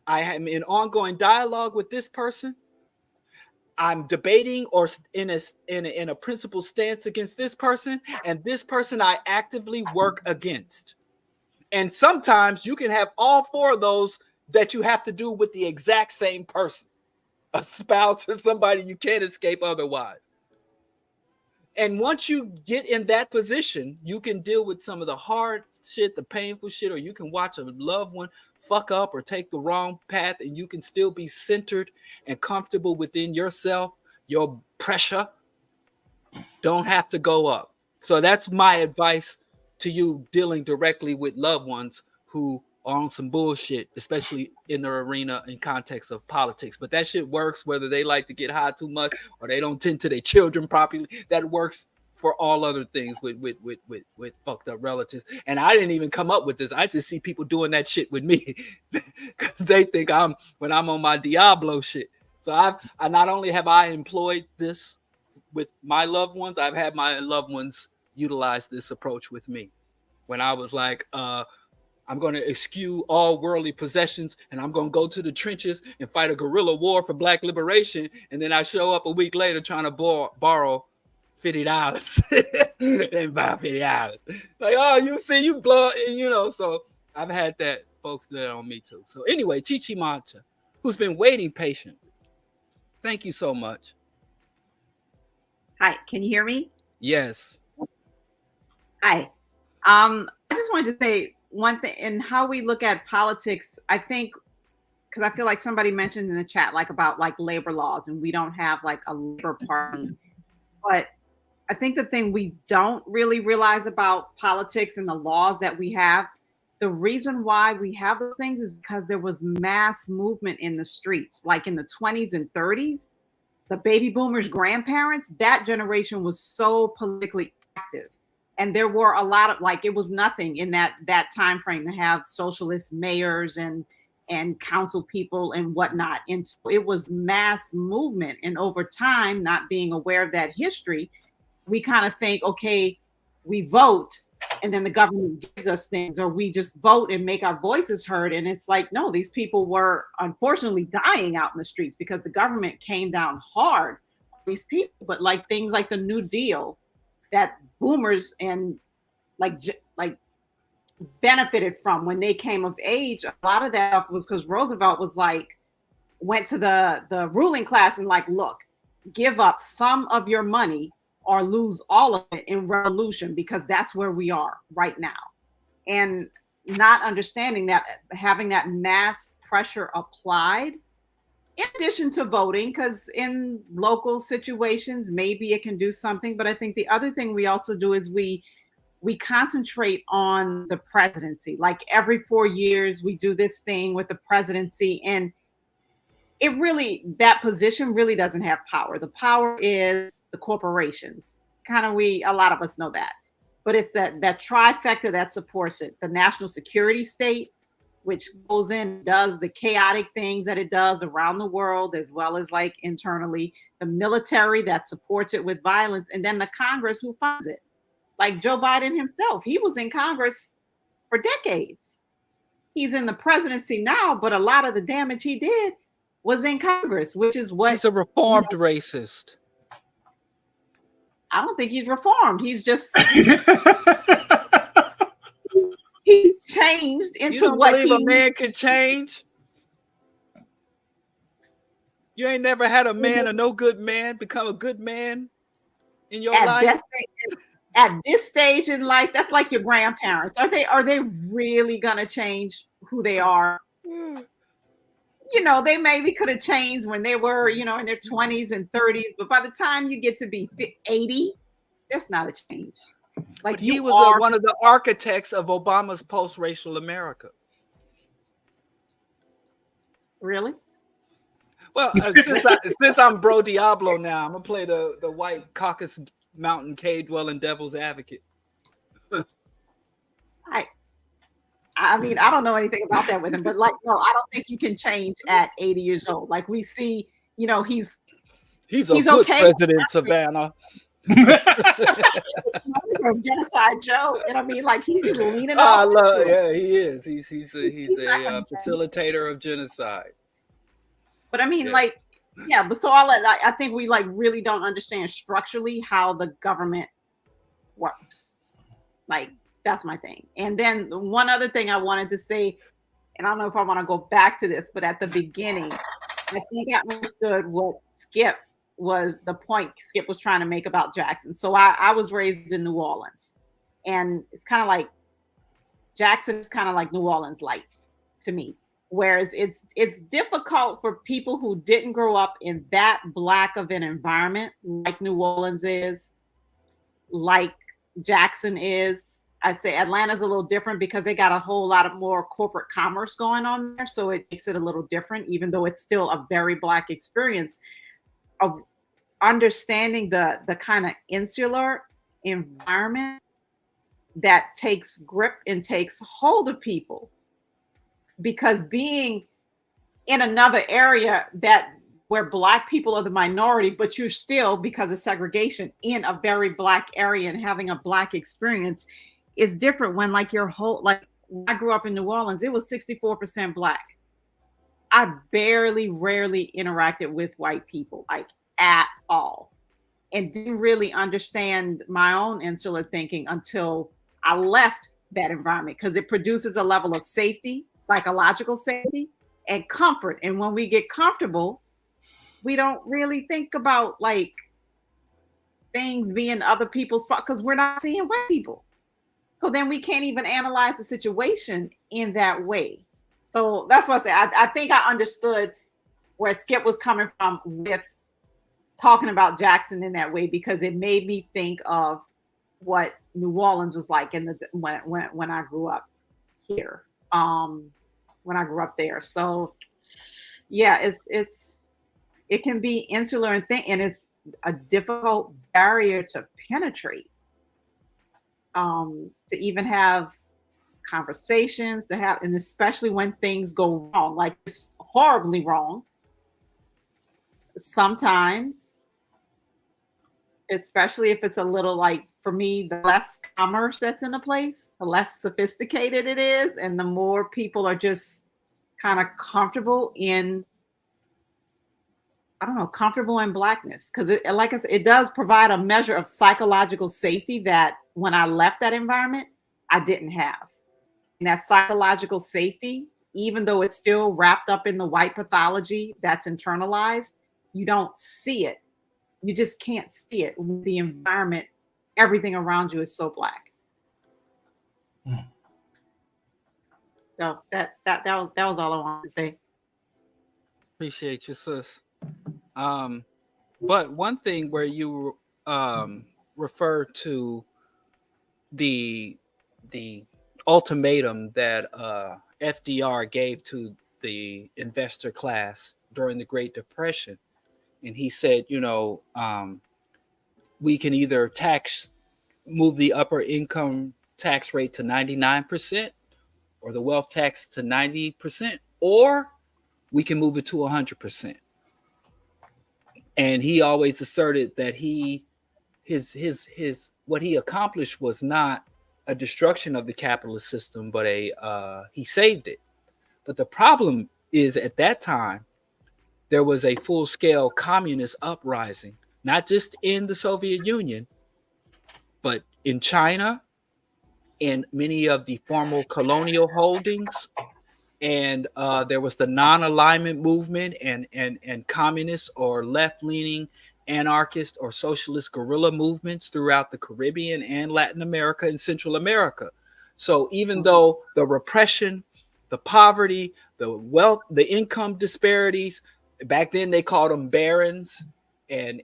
I am in ongoing dialogue with this person. I'm debating or in a principled stance against this person, and this person I actively work against. And sometimes you can have all four of those that you have to do with the exact same person, a spouse or somebody you can't escape otherwise. And once you get in that position, you can deal with some of the hard shit, the painful shit, or you can watch a loved one fuck up or take the wrong path, and you can still be centered and comfortable within yourself. Your pressure don't have to go up. So that's my advice to you dealing directly with loved ones who are on some bullshit, especially in the arena in context of politics. But that shit works whether they like to get high too much or they don't tend to their children properly. That works for all other things with fucked up relatives. And I didn't even come up with this. I just see people doing that shit with me because they think when I'm on my Diablo shit. So I not only have I employed this with my loved ones, I've had my loved ones utilize this approach with me. When I was like, I'm going to eschew all worldly possessions and I'm going to go to the trenches and fight a guerrilla war for black liberation. And then I show up a week later trying to borrow $50 and buy $50. Like, oh, you see, you blow, so I've had that folks do that on me too. So anyway, Chichi Mata, who's been waiting patiently. Thank you so much. Hi, can you hear me? Yes. Hi. I just wanted to say one thing in how we look at politics. I think, because I feel like somebody mentioned in the chat, like about like labor laws, and we don't have like a labor party. But I think the thing we don't really realize about politics and the laws that we have, the reason why we have those things is because there was mass movement in the streets, like in the 20s and 30s. The baby boomers' grandparents, that generation was so politically active. And there were a lot of, like, it was nothing in that time frame to have socialist mayors and council people and whatnot. And so it was mass movement. And over time, not being aware of that history, we kind of think, okay, we vote and then the government gives us things, or we just vote and make our voices heard. And it's like, no, these people were unfortunately dying out in the streets because the government came down hard on these people. But like things like the New Deal that boomers and like benefited from when they came of age, a lot of that was because Roosevelt was like, went to the ruling class and like, look, give up some of your money or lose all of it in revolution, because that's where we are right now. And not understanding that having that mass pressure applied in addition to voting, because in local situations, maybe it can do something. But I think the other thing we also do is we concentrate on the presidency. Like every 4 years, we do this thing with the presidency, and it really, that position really doesn't have power. The power is the corporations. Kind of, a lot of us know that, but it's that trifecta that supports it: the national security state, which goes in and does the chaotic things that it does around the world, as well as like internally, the military that supports it with violence, and then the Congress who funds it. Like Joe Biden himself, he was in Congress for decades. He's in the presidency now, but a lot of the damage he did was in Congress, which is what— He's a reformed racist. I don't think he's reformed. He's just he's changed into You don't what believe he— a man can change? You ain't never had a man, a no good man, become a good man in your life? At this stage in life, that's like your grandparents. Are they really gonna change who they are? You know, they maybe could have changed when they were, you know, in their 20s and 30s, but by the time you get to be 80, that's not a change. Like, but he was one of the architects of Obama's post-racial America. Really? Well, since I'm Bro Diablo now, I'm gonna play the white Caucasus Mountain cave dwelling devil's advocate. I mean, I don't know anything about that with him, but like, no, I don't think you can change at 80 years old. Like we see, you know, he's a good okay, president, Savannah. Genocide Joe, and I mean, like, he's just leaning on. Yeah, he is. He's a facilitator of genocide. But I mean, like, yeah. But so I think we like really don't understand structurally how the government works. Like, that's my thing. And then one other thing I wanted to say, and I don't know if I want to go back to this, but at the beginning, I think I understood what Skip was trying to make about Jackson. So I was raised in New Orleans, and it's kind of like Jackson is kind of like New Orleans light to me. Whereas it's difficult for people who didn't grow up in that Black of an environment like New Orleans is, like Jackson is. I'd say Atlanta's a little different because they got a whole lot of more corporate commerce going on there. So it makes it a little different, even though it's still a very Black experience of understanding the kind of insular environment that takes grip and takes hold of people. Because being in another area where Black people are the minority, but you're still, because of segregation, in a very Black area and having a Black experience is different when, like, your whole, like, when I grew up in New Orleans, it was 64% Black. I rarely interacted with white people, like, at all, and didn't really understand my own insular thinking until I left that environment, because it produces a level of safety, psychological safety, and comfort. And when we get comfortable, we don't really think about, like, things being other people's fault because we're not seeing white people. So then we can't even analyze the situation in that way. So that's what I say. I think I understood where Skip was coming from with talking about Jackson in that way, because it made me think of what New Orleans was like when I grew up here, when I grew up there. So yeah, it can be insular and it's a difficult barrier to penetrate, to even have conversations, and especially when things go wrong, like it's horribly wrong. Sometimes, especially if it's a little, like, for me, the less commerce that's in a place, the less sophisticated it is, and the more people are just kind of comfortable in, I don't know, comfortable in Blackness. Because like I said, it does provide a measure of psychological safety that when I left that environment, I didn't have. And that psychological safety, even though it's still wrapped up in the white pathology that's internalized, you don't see it. You just can't see it. The environment, everything around you is so Black. So that was all I wanted to say. Appreciate you, sis. But one thing where you refer to the the ultimatum that FDR gave to the investor class during the Great Depression, and he said, we can either move the upper income tax rate to 99% or the wealth tax to 90%, or we can move it to 100%. And he always asserted that his what he accomplished was not a destruction of the capitalist system, but he saved it. But the problem is, at that time, there was a full-scale communist uprising, not just in the Soviet Union, but in China, in many of the former colonial holdings. And there was the non-alignment movement and communist or left-leaning anarchist or socialist guerrilla movements throughout the Caribbean and Latin America and Central America. So even though the repression, the poverty, the wealth, the income disparities, back then they called them barons and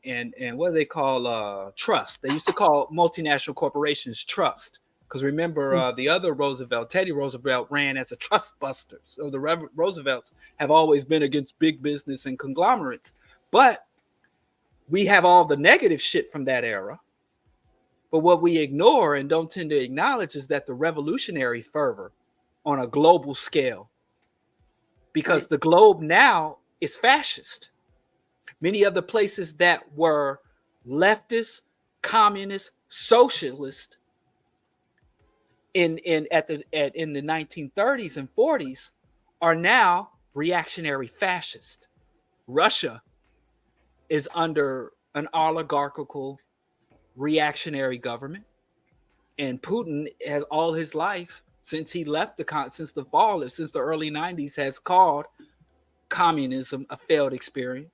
what do they call trust? They used to call multinational corporations trust. Because remember, the other Roosevelt, Teddy Roosevelt, ran as a trust buster. So the Roosevelts have always been against big business and conglomerates. But we have all the negative shit from that era. But what we ignore and don't tend to acknowledge is that the revolutionary fervor on a global scale, because the globe now is fascist. Many of the places that were leftist, communist, socialist in the 1930s and 40s are now reactionary fascist. Russia is under an oligarchical reactionary government, and Putin has all his life since he left since the early 90s has called communism a failed experience.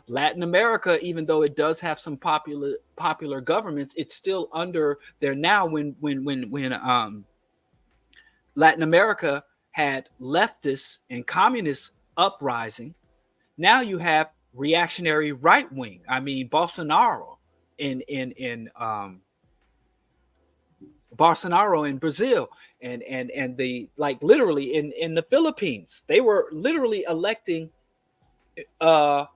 Latin America, even though it does have some popular governments, it's still under there now. When Latin America had leftists and communist uprising, now you have reactionary right wing. I mean, Bolsonaro in Brazil, and the literally in the Philippines, they were literally electing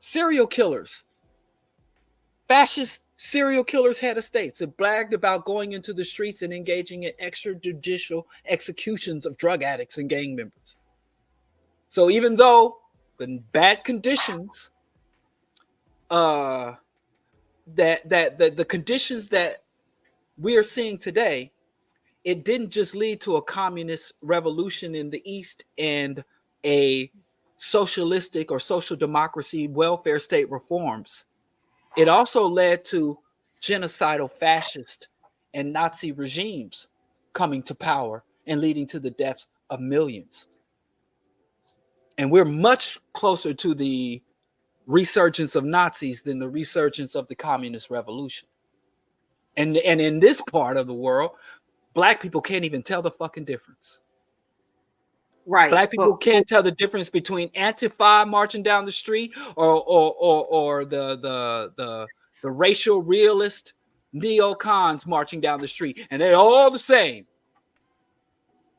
serial killers, fascist serial killers, head of states. It bragged about going into the streets and engaging in extrajudicial executions of drug addicts and gang members. So even though the bad conditions, the conditions that we are seeing today, it didn't just lead to a communist revolution in the East and a socialistic or social democracy welfare state reforms. It also led to genocidal fascist and Nazi regimes coming to power and leading to the deaths of millions. And we're much closer to the resurgence of Nazis than the resurgence of the communist revolution. And in this part of the world, Black people can't even tell the fucking difference. Right. Black people can't tell the difference between Antifa marching down the street or the racial realist neocons marching down the street, and they're all the same.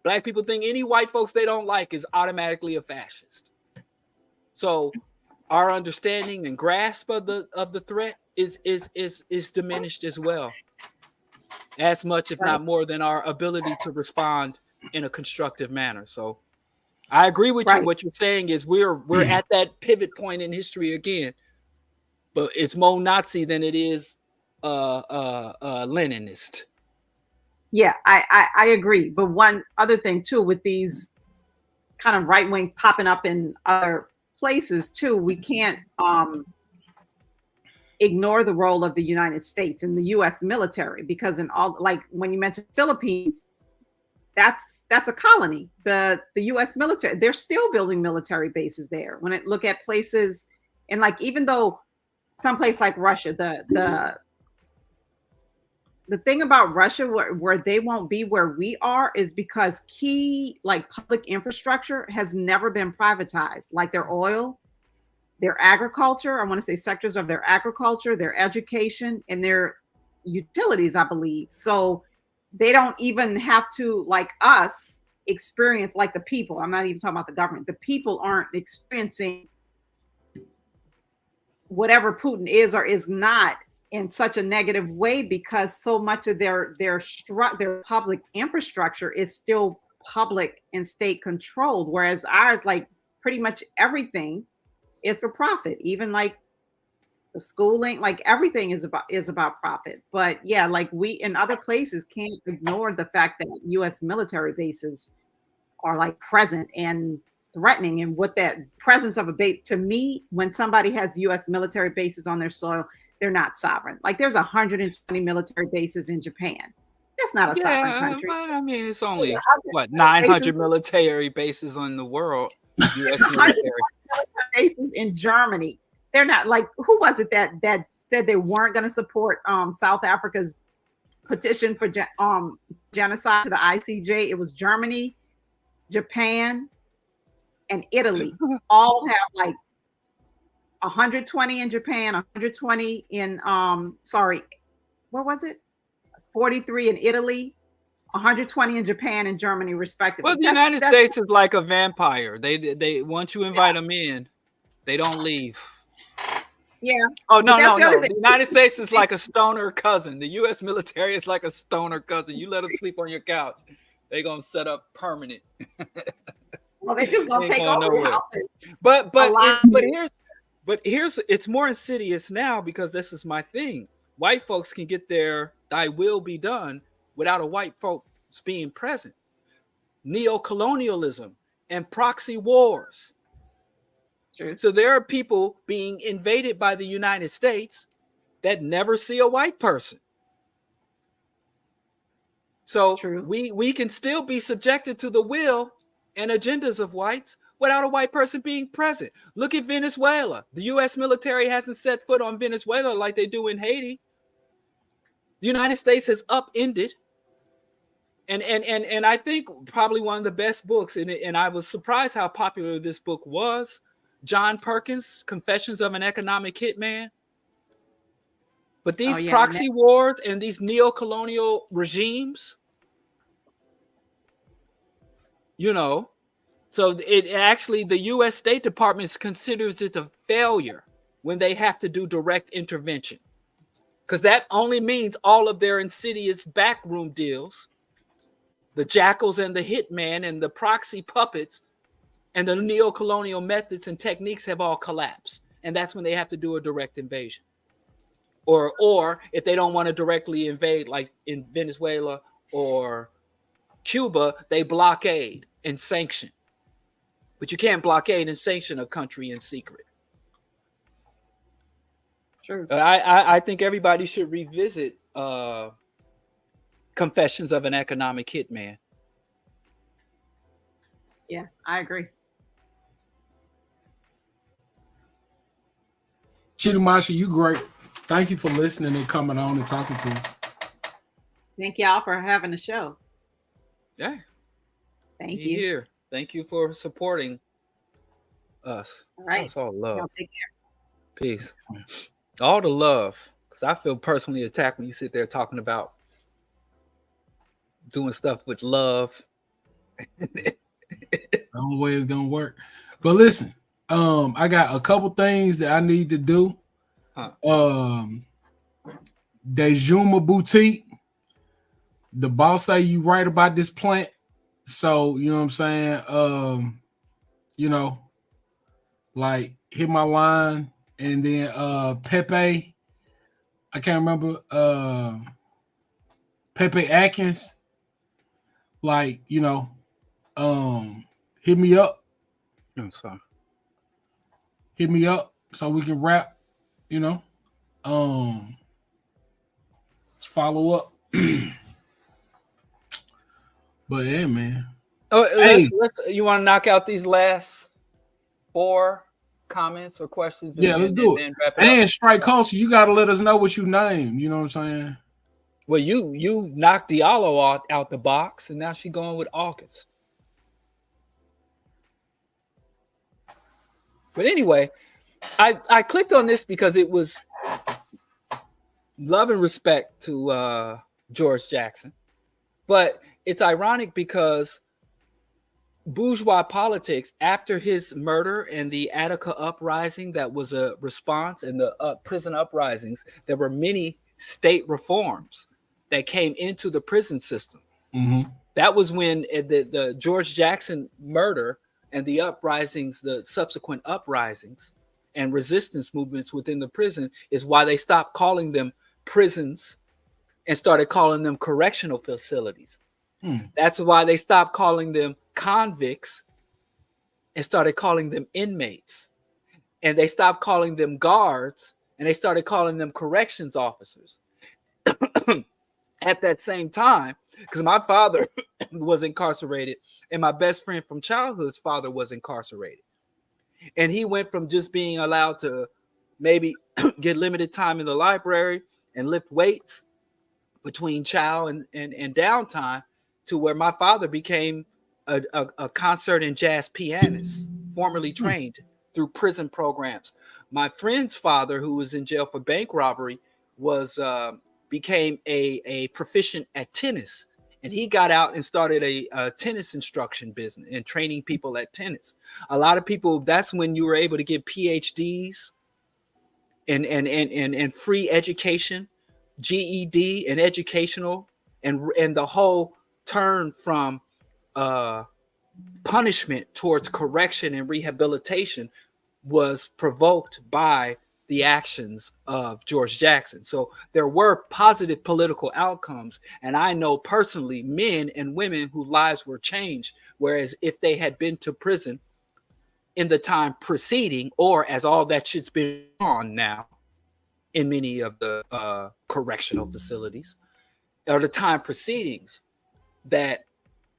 Black people think any white folks they don't like is automatically a fascist. So our understanding and grasp of the threat is diminished as well, as much if not more than our ability to respond in a constructive manner. So I agree with you. What you're saying is we're at that pivot point in history again, but it's more Nazi than it is Leninist. Yeah, I agree. But one other thing too, with these kind of right wing popping up in other places too, we can't ignore the role of the United States and the U.S. military, because in all, like when you mentioned Philippines, that's a colony. The U.S. military, they're still building military bases there. When I look at places, and like even though someplace like Russia, the thing about Russia where they won't be where we are is because key like public infrastructure has never been privatized, like their oil. their agriculture. I want to say sectors of their agriculture, their education, and their utilities, I believe. So they don't even have to, like us, experience like the people. I'm not even talking about the government. The people aren't experiencing whatever Putin is or is not in such a negative way, because so much of their public infrastructure is still public and state controlled, whereas ours, like pretty much everything is for profit. Even like the schooling, like everything is about profit. But yeah, like we in other places can't ignore the fact that U.S. military bases are like present and threatening, and what that presence of a base, to me, when somebody has U.S. military bases on their soil, they're not sovereign. Like there's 120 military bases in Japan. That's not a sovereign country. But I mean, it's only what 900 military bases in the world. U.S. military bases in Germany. They're not like, who was it that said they weren't going to support South Africa's petition for genocide to the ICJ? It was Germany, Japan, and Italy. All have like 120 in Japan, 120 in where was it? 43 in Italy, 120 in Japan and Germany, respectively. Well, the United States is like a vampire. They once you invite them in, they don't leave. Yeah. Oh no. The United States is like a stoner cousin. The U.S. military is like a stoner cousin. You let them sleep on your couch, they gonna set up permanent. Well, they just gonna take over your house. But here's it's more insidious now, because this is my thing. White folks can get their "thy will be done" without a white folks being present. Neo-colonialism and proxy wars. True. So there are people being invaded by the United States that never see a white person. So True. we can still be subjected to the will and agendas of whites without a white person being present. Look at Venezuela. The U.S. military hasn't set foot on Venezuela like they do in Haiti. The United States has upended. And I think probably one of the best books, and I was surprised how popular this book was, John Perkins' Confessions of an Economic Hitman. But these proxy wars and these neo-colonial regimes, so it actually, the U.S. State Department considers it a failure when they have to do direct intervention, because that only means all of their insidious backroom deals, the jackals and the hitman and the proxy puppets and the neo-colonial methods and techniques have all collapsed. And that's when they have to do a direct invasion. Or if they don't want to directly invade, like in Venezuela or Cuba, they blockade and sanction. But you can't blockade and sanction a country in secret. Sure. I think everybody should revisit Confessions of an Economic Hitman. Yeah, I agree. Chidimasha, you great. Thank you for listening and coming on and talking to us. Thank y'all for having the show. Yeah. Thank you. Here. Thank you for supporting us. All right. That's all love. Y'all take care. Peace. All the love. Because I feel personally attacked when you sit there talking about doing stuff with love. The only way it's gonna work. But listen, I got a couple things that I need to do. Dejuma Boutique. The boss say you right about this plant. So you know what I'm saying? Like hit my line, and then Pepe. I can't remember Pepe Atkins. Like, hit me up. I'm sorry. Hit me up so we can rap, let's follow up. But yeah, man. You want to knock out these last 4 comments or questions? Yeah, let's do it. And Strike Culture, you got to let us know what you name. You know what I'm saying? Well, you knocked Diallo out the box, and now she's going with August. But anyway, I clicked on this because it was love and respect to George Jackson, but it's ironic because bourgeois politics, after his murder and the Attica uprising that was a response, and the prison uprisings, there were many state reforms that came into the prison system. Mm-hmm. That was when the George Jackson murder and the uprisings, the subsequent uprisings and resistance movements within the prison, is why they stopped calling them prisons and started calling them correctional facilities. That's why they stopped calling them convicts and started calling them inmates. And they stopped calling them guards and they started calling them corrections officers. At that same time, because my father was incarcerated and my best friend from childhood's father was incarcerated. And he went from just being allowed to maybe get limited time in the library and lift weights between chow and downtime, to where my father became a concert and jazz pianist, formerly trained through prison programs. My friend's father, who was in jail for bank robbery, became a proficient at tennis, and he got out and started a tennis instruction business and training people at tennis. A lot of people, that's when you were able to get PhDs and free education, GED and educational, and the whole turn from punishment towards correction and rehabilitation was provoked by the actions of George Jackson. So there were positive political outcomes. And I know personally men and women whose lives were changed, whereas if they had been to prison in the time preceding, or as all that shit's been on now in many of the correctional facilities, or the time proceedings, that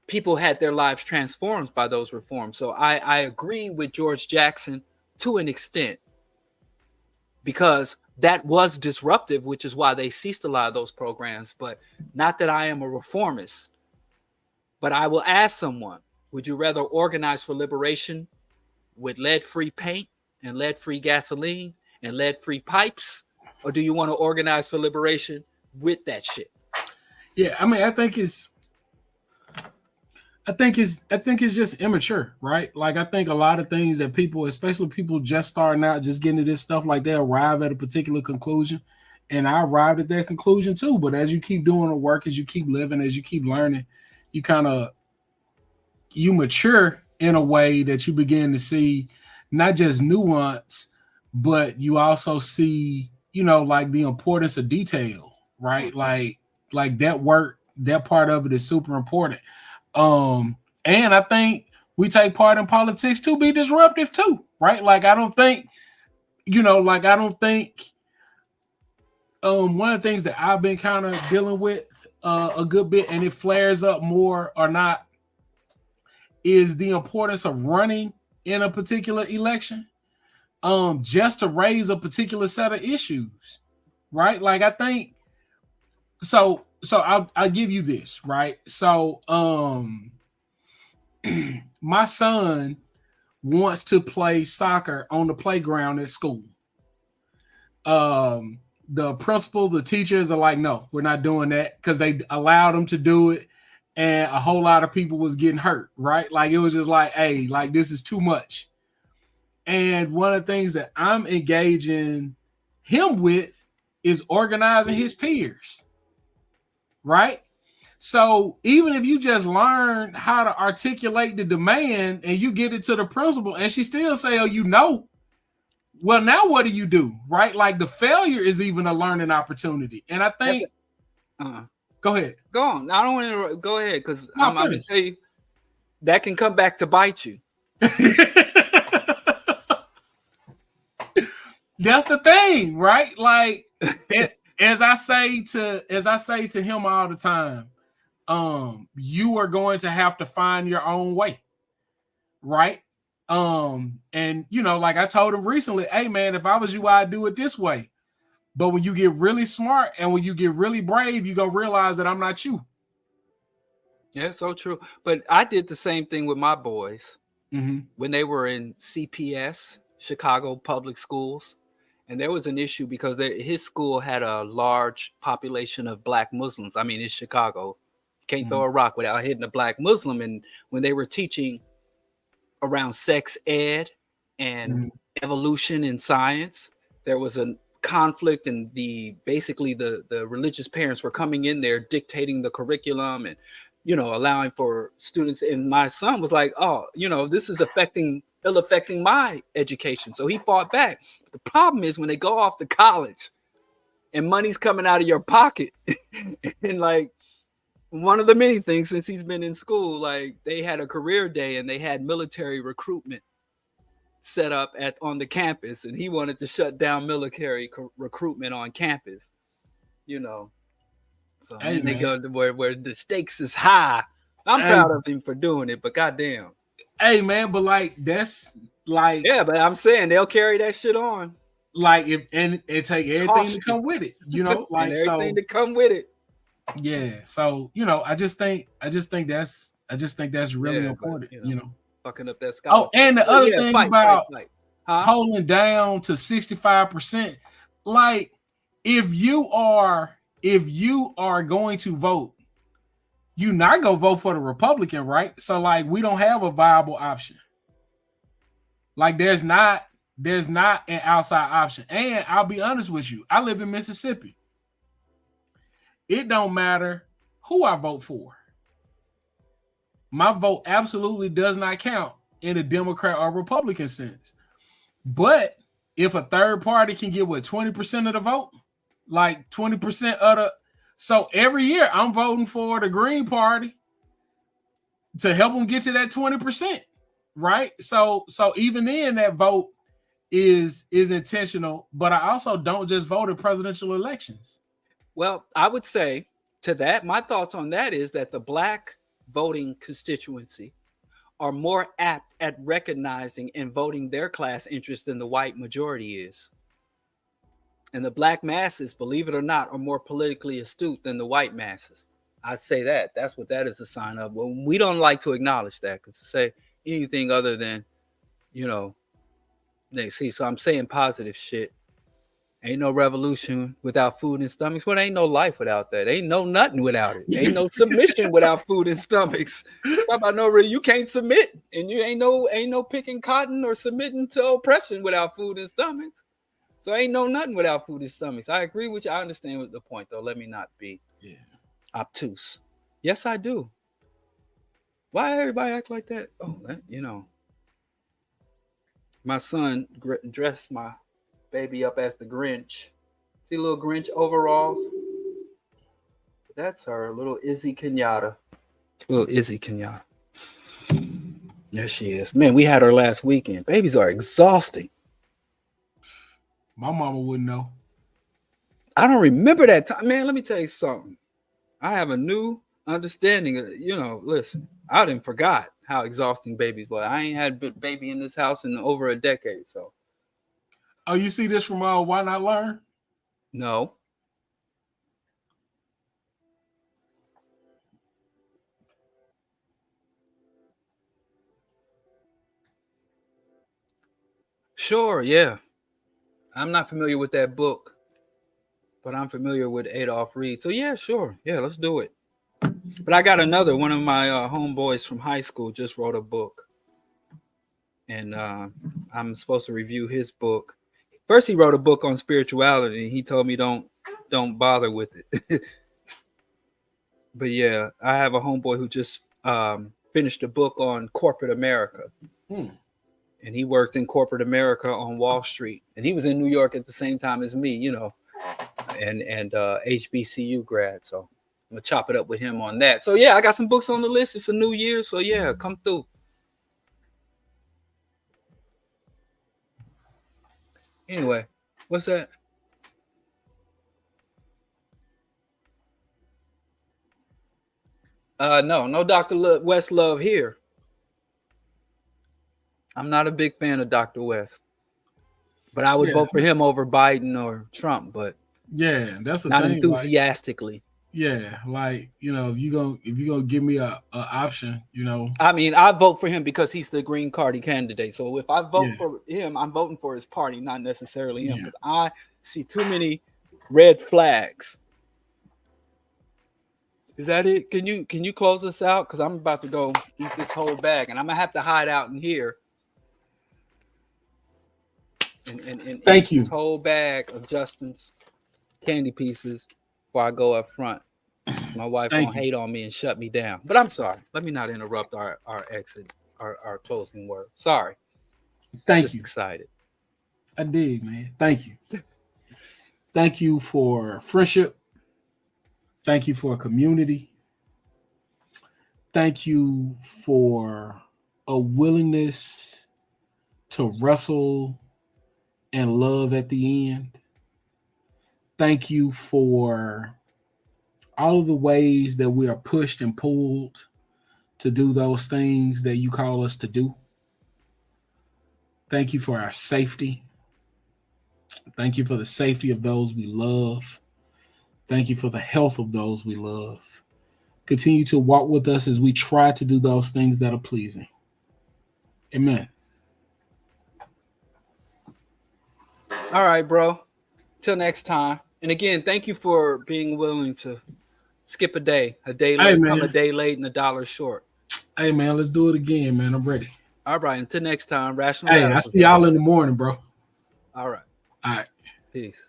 people had their lives transformed by those reforms. So I agree with George Jackson to an extent, because that was disruptive, which is why they ceased a lot of those programs. But not that I am a reformist, but I will ask someone, would you rather organize for liberation with lead-free paint and lead-free gasoline and lead-free pipes? Or do you want to organize for liberation with that shit? Yeah, I mean, I think it's just immature, right? Like, I think a lot of things that people, especially people just starting out, just getting to this stuff, like they arrive at a particular conclusion, and I arrived at that conclusion too. But as you keep doing the work, as you keep living, as you keep learning, you mature in a way that you begin to see not just nuance, but you also see, like the importance of detail, right? Like that work, that part of it is super important. And I think we take part in politics to be disruptive too, right? Like, I don't think one of the things that I've been kind of dealing with a good bit, and it flares up more or not, is the importance of running in a particular election, just to raise a particular set of issues, right? Like, I think so I'll give you this, right? So my son wants to play soccer on the playground at school. The principal, the teachers are like, no, we're not doing that, because they allowed them to do it, and a whole lot of people was getting hurt, right? Like, it was just like, hey, like, this is too much. And one of the things that I'm engaging him with is organizing his peers, right? So even if you just learn how to articulate the demand and you get it to the principal and she still say, oh, well, now what do you do, right? Like, the failure is even a learning opportunity. And I think, go ahead. Go on. I don't want to go ahead, because I'm going to tell you that can come back to bite you. That's the thing, right? Like, as I say to him all the time, you are going to have to find your own way, right? And like I told him recently, hey man, if I was you, I'd do it this way. But when you get really smart and when you get really brave, you're gonna realize that I'm not you. Yeah, so true. But I did the same thing with my boys Mm-hmm. when they were in CPS. Chicago public schools, and there was an issue because his school had a large population of Black Muslims. I mean, it's Chicago. You can't throw a rock without hitting a Black Muslim. And when they were teaching around sex ed and evolution in science, there was a conflict, and basically the religious parents were coming in there dictating the curriculum and allowing for students. And my son was like, oh, this is ill affecting my education. So he fought back. The problem is when they go off to college and money's coming out of your pocket and like one of the many things since he's been in school, like they had a career day and they had military recruitment set up on the campus, and he wanted to shut down military recruitment on campus, So they go to where the stakes is high. I'm proud of him for doing it, but goddamn. Hey man, but like that's like but I'm saying they'll carry that shit on. Like and it take everything to come with it, like and everything to come with it. Yeah, so I just think that's really important, fucking up that scholarship. Oh, and the other thing about pulling down to 65%, like if you are going to vote, you're not gonna vote for the Republican, right? So like we don't have a viable option. Like there's not an outside option. And I'll be honest with you, I live in Mississippi. It don't matter who I vote for. My vote absolutely does not count in a Democrat or Republican sense. But if a third party can get 20% of the vote, like 20% of the, so every year I'm voting for the Green Party to help them get to that 20%, right? So even then that vote is intentional, but I also don't just vote in presidential elections. Well, I would say to that, my thoughts on that is that the Black voting constituency are more apt at recognizing and voting their class interest than the white majority is. And the Black masses, believe it or not, are more politically astute than the white masses. I'd say that's what that is a sign of. Well, we don't like to acknowledge that, because to say anything other than, they see. So I'm saying positive shit. Ain't no revolution without food and stomachs. Well, ain't no life without that. Ain't no nothing without it. Ain't no submission without food and stomachs. How about you can't submit, and you ain't no picking cotton or submitting to oppression without food and stomachs. So ain't no nothing without food and stomachs. I agree with you. I understand the point, though. Let me not be obtuse. Yes, I do. Why everybody act like that? Oh, my son dressed my baby up as the Grinch. See little Grinch overalls? That's her, little Izzy Kenyatta. Little Izzy Kenyatta. There she is. Man, we had her last weekend. Babies are exhausting. My mama wouldn't know. I don't remember that time. Man, let me tell you something. I have a new understanding of, listen, I didn't forgot how exhausting babies were. I ain't had a baby in this house in over a decade, so. Oh, you see this from Why Not Learn? No. Sure, yeah. I'm not familiar with that book, but I'm familiar with Adolph Reed. So yeah, sure. Yeah, let's do it. But I got another one of my homeboys from high school just wrote a book. And I'm supposed to review his book. First, he wrote a book on spirituality. He told me don't bother with it. But yeah, I have a homeboy who just finished a book on corporate America. And he worked in corporate America on Wall Street. And he was in New York at the same time as me, and HBCU grad. So I'm going to chop it up with him on that. So yeah, I got some books on the list. It's a new year. So yeah, come through. Anyway, what's that? No Dr. Westlove here. I'm not a big fan of Dr. West, but I would vote for him over Biden or Trump, but yeah, that's the not thing, enthusiastically. Yeah, like if you gonna give me a option, I mean, I vote for him because he's the Green Party candidate. So if I vote Yeah. for him, I'm voting for his party, not necessarily him, Yeah. because I see too many red flags. Is that it? Can you close us out? Because I'm about to go eat this whole bag, and I'm gonna have to hide out in here and Thank eat you. this whole bag of Justin's candy pieces before I go up front. My wife won't hate on me and shut me down. But I'm sorry. Let me not interrupt our exit, our closing word. Sorry. Thank you. Excited. I dig, man. Thank you. Thank you for friendship. Thank you for community. Thank you for a willingness to wrestle and love at the end. Thank you for all of the ways that we are pushed and pulled to do those things that you call us to do. Thank you for our safety. Thank you for the safety of those we love. Thank you for the health of those we love. Continue to walk with us as we try to do those things that are pleasing. Amen. All right, bro. Till next time. And again, thank you for being willing to skip a day late, come a day late and $1 short. Hey, man, let's do it again, man. I'm ready. All right. Until next time, Rational. Hey, I see y'all in the morning, bro. All right. All right. Peace.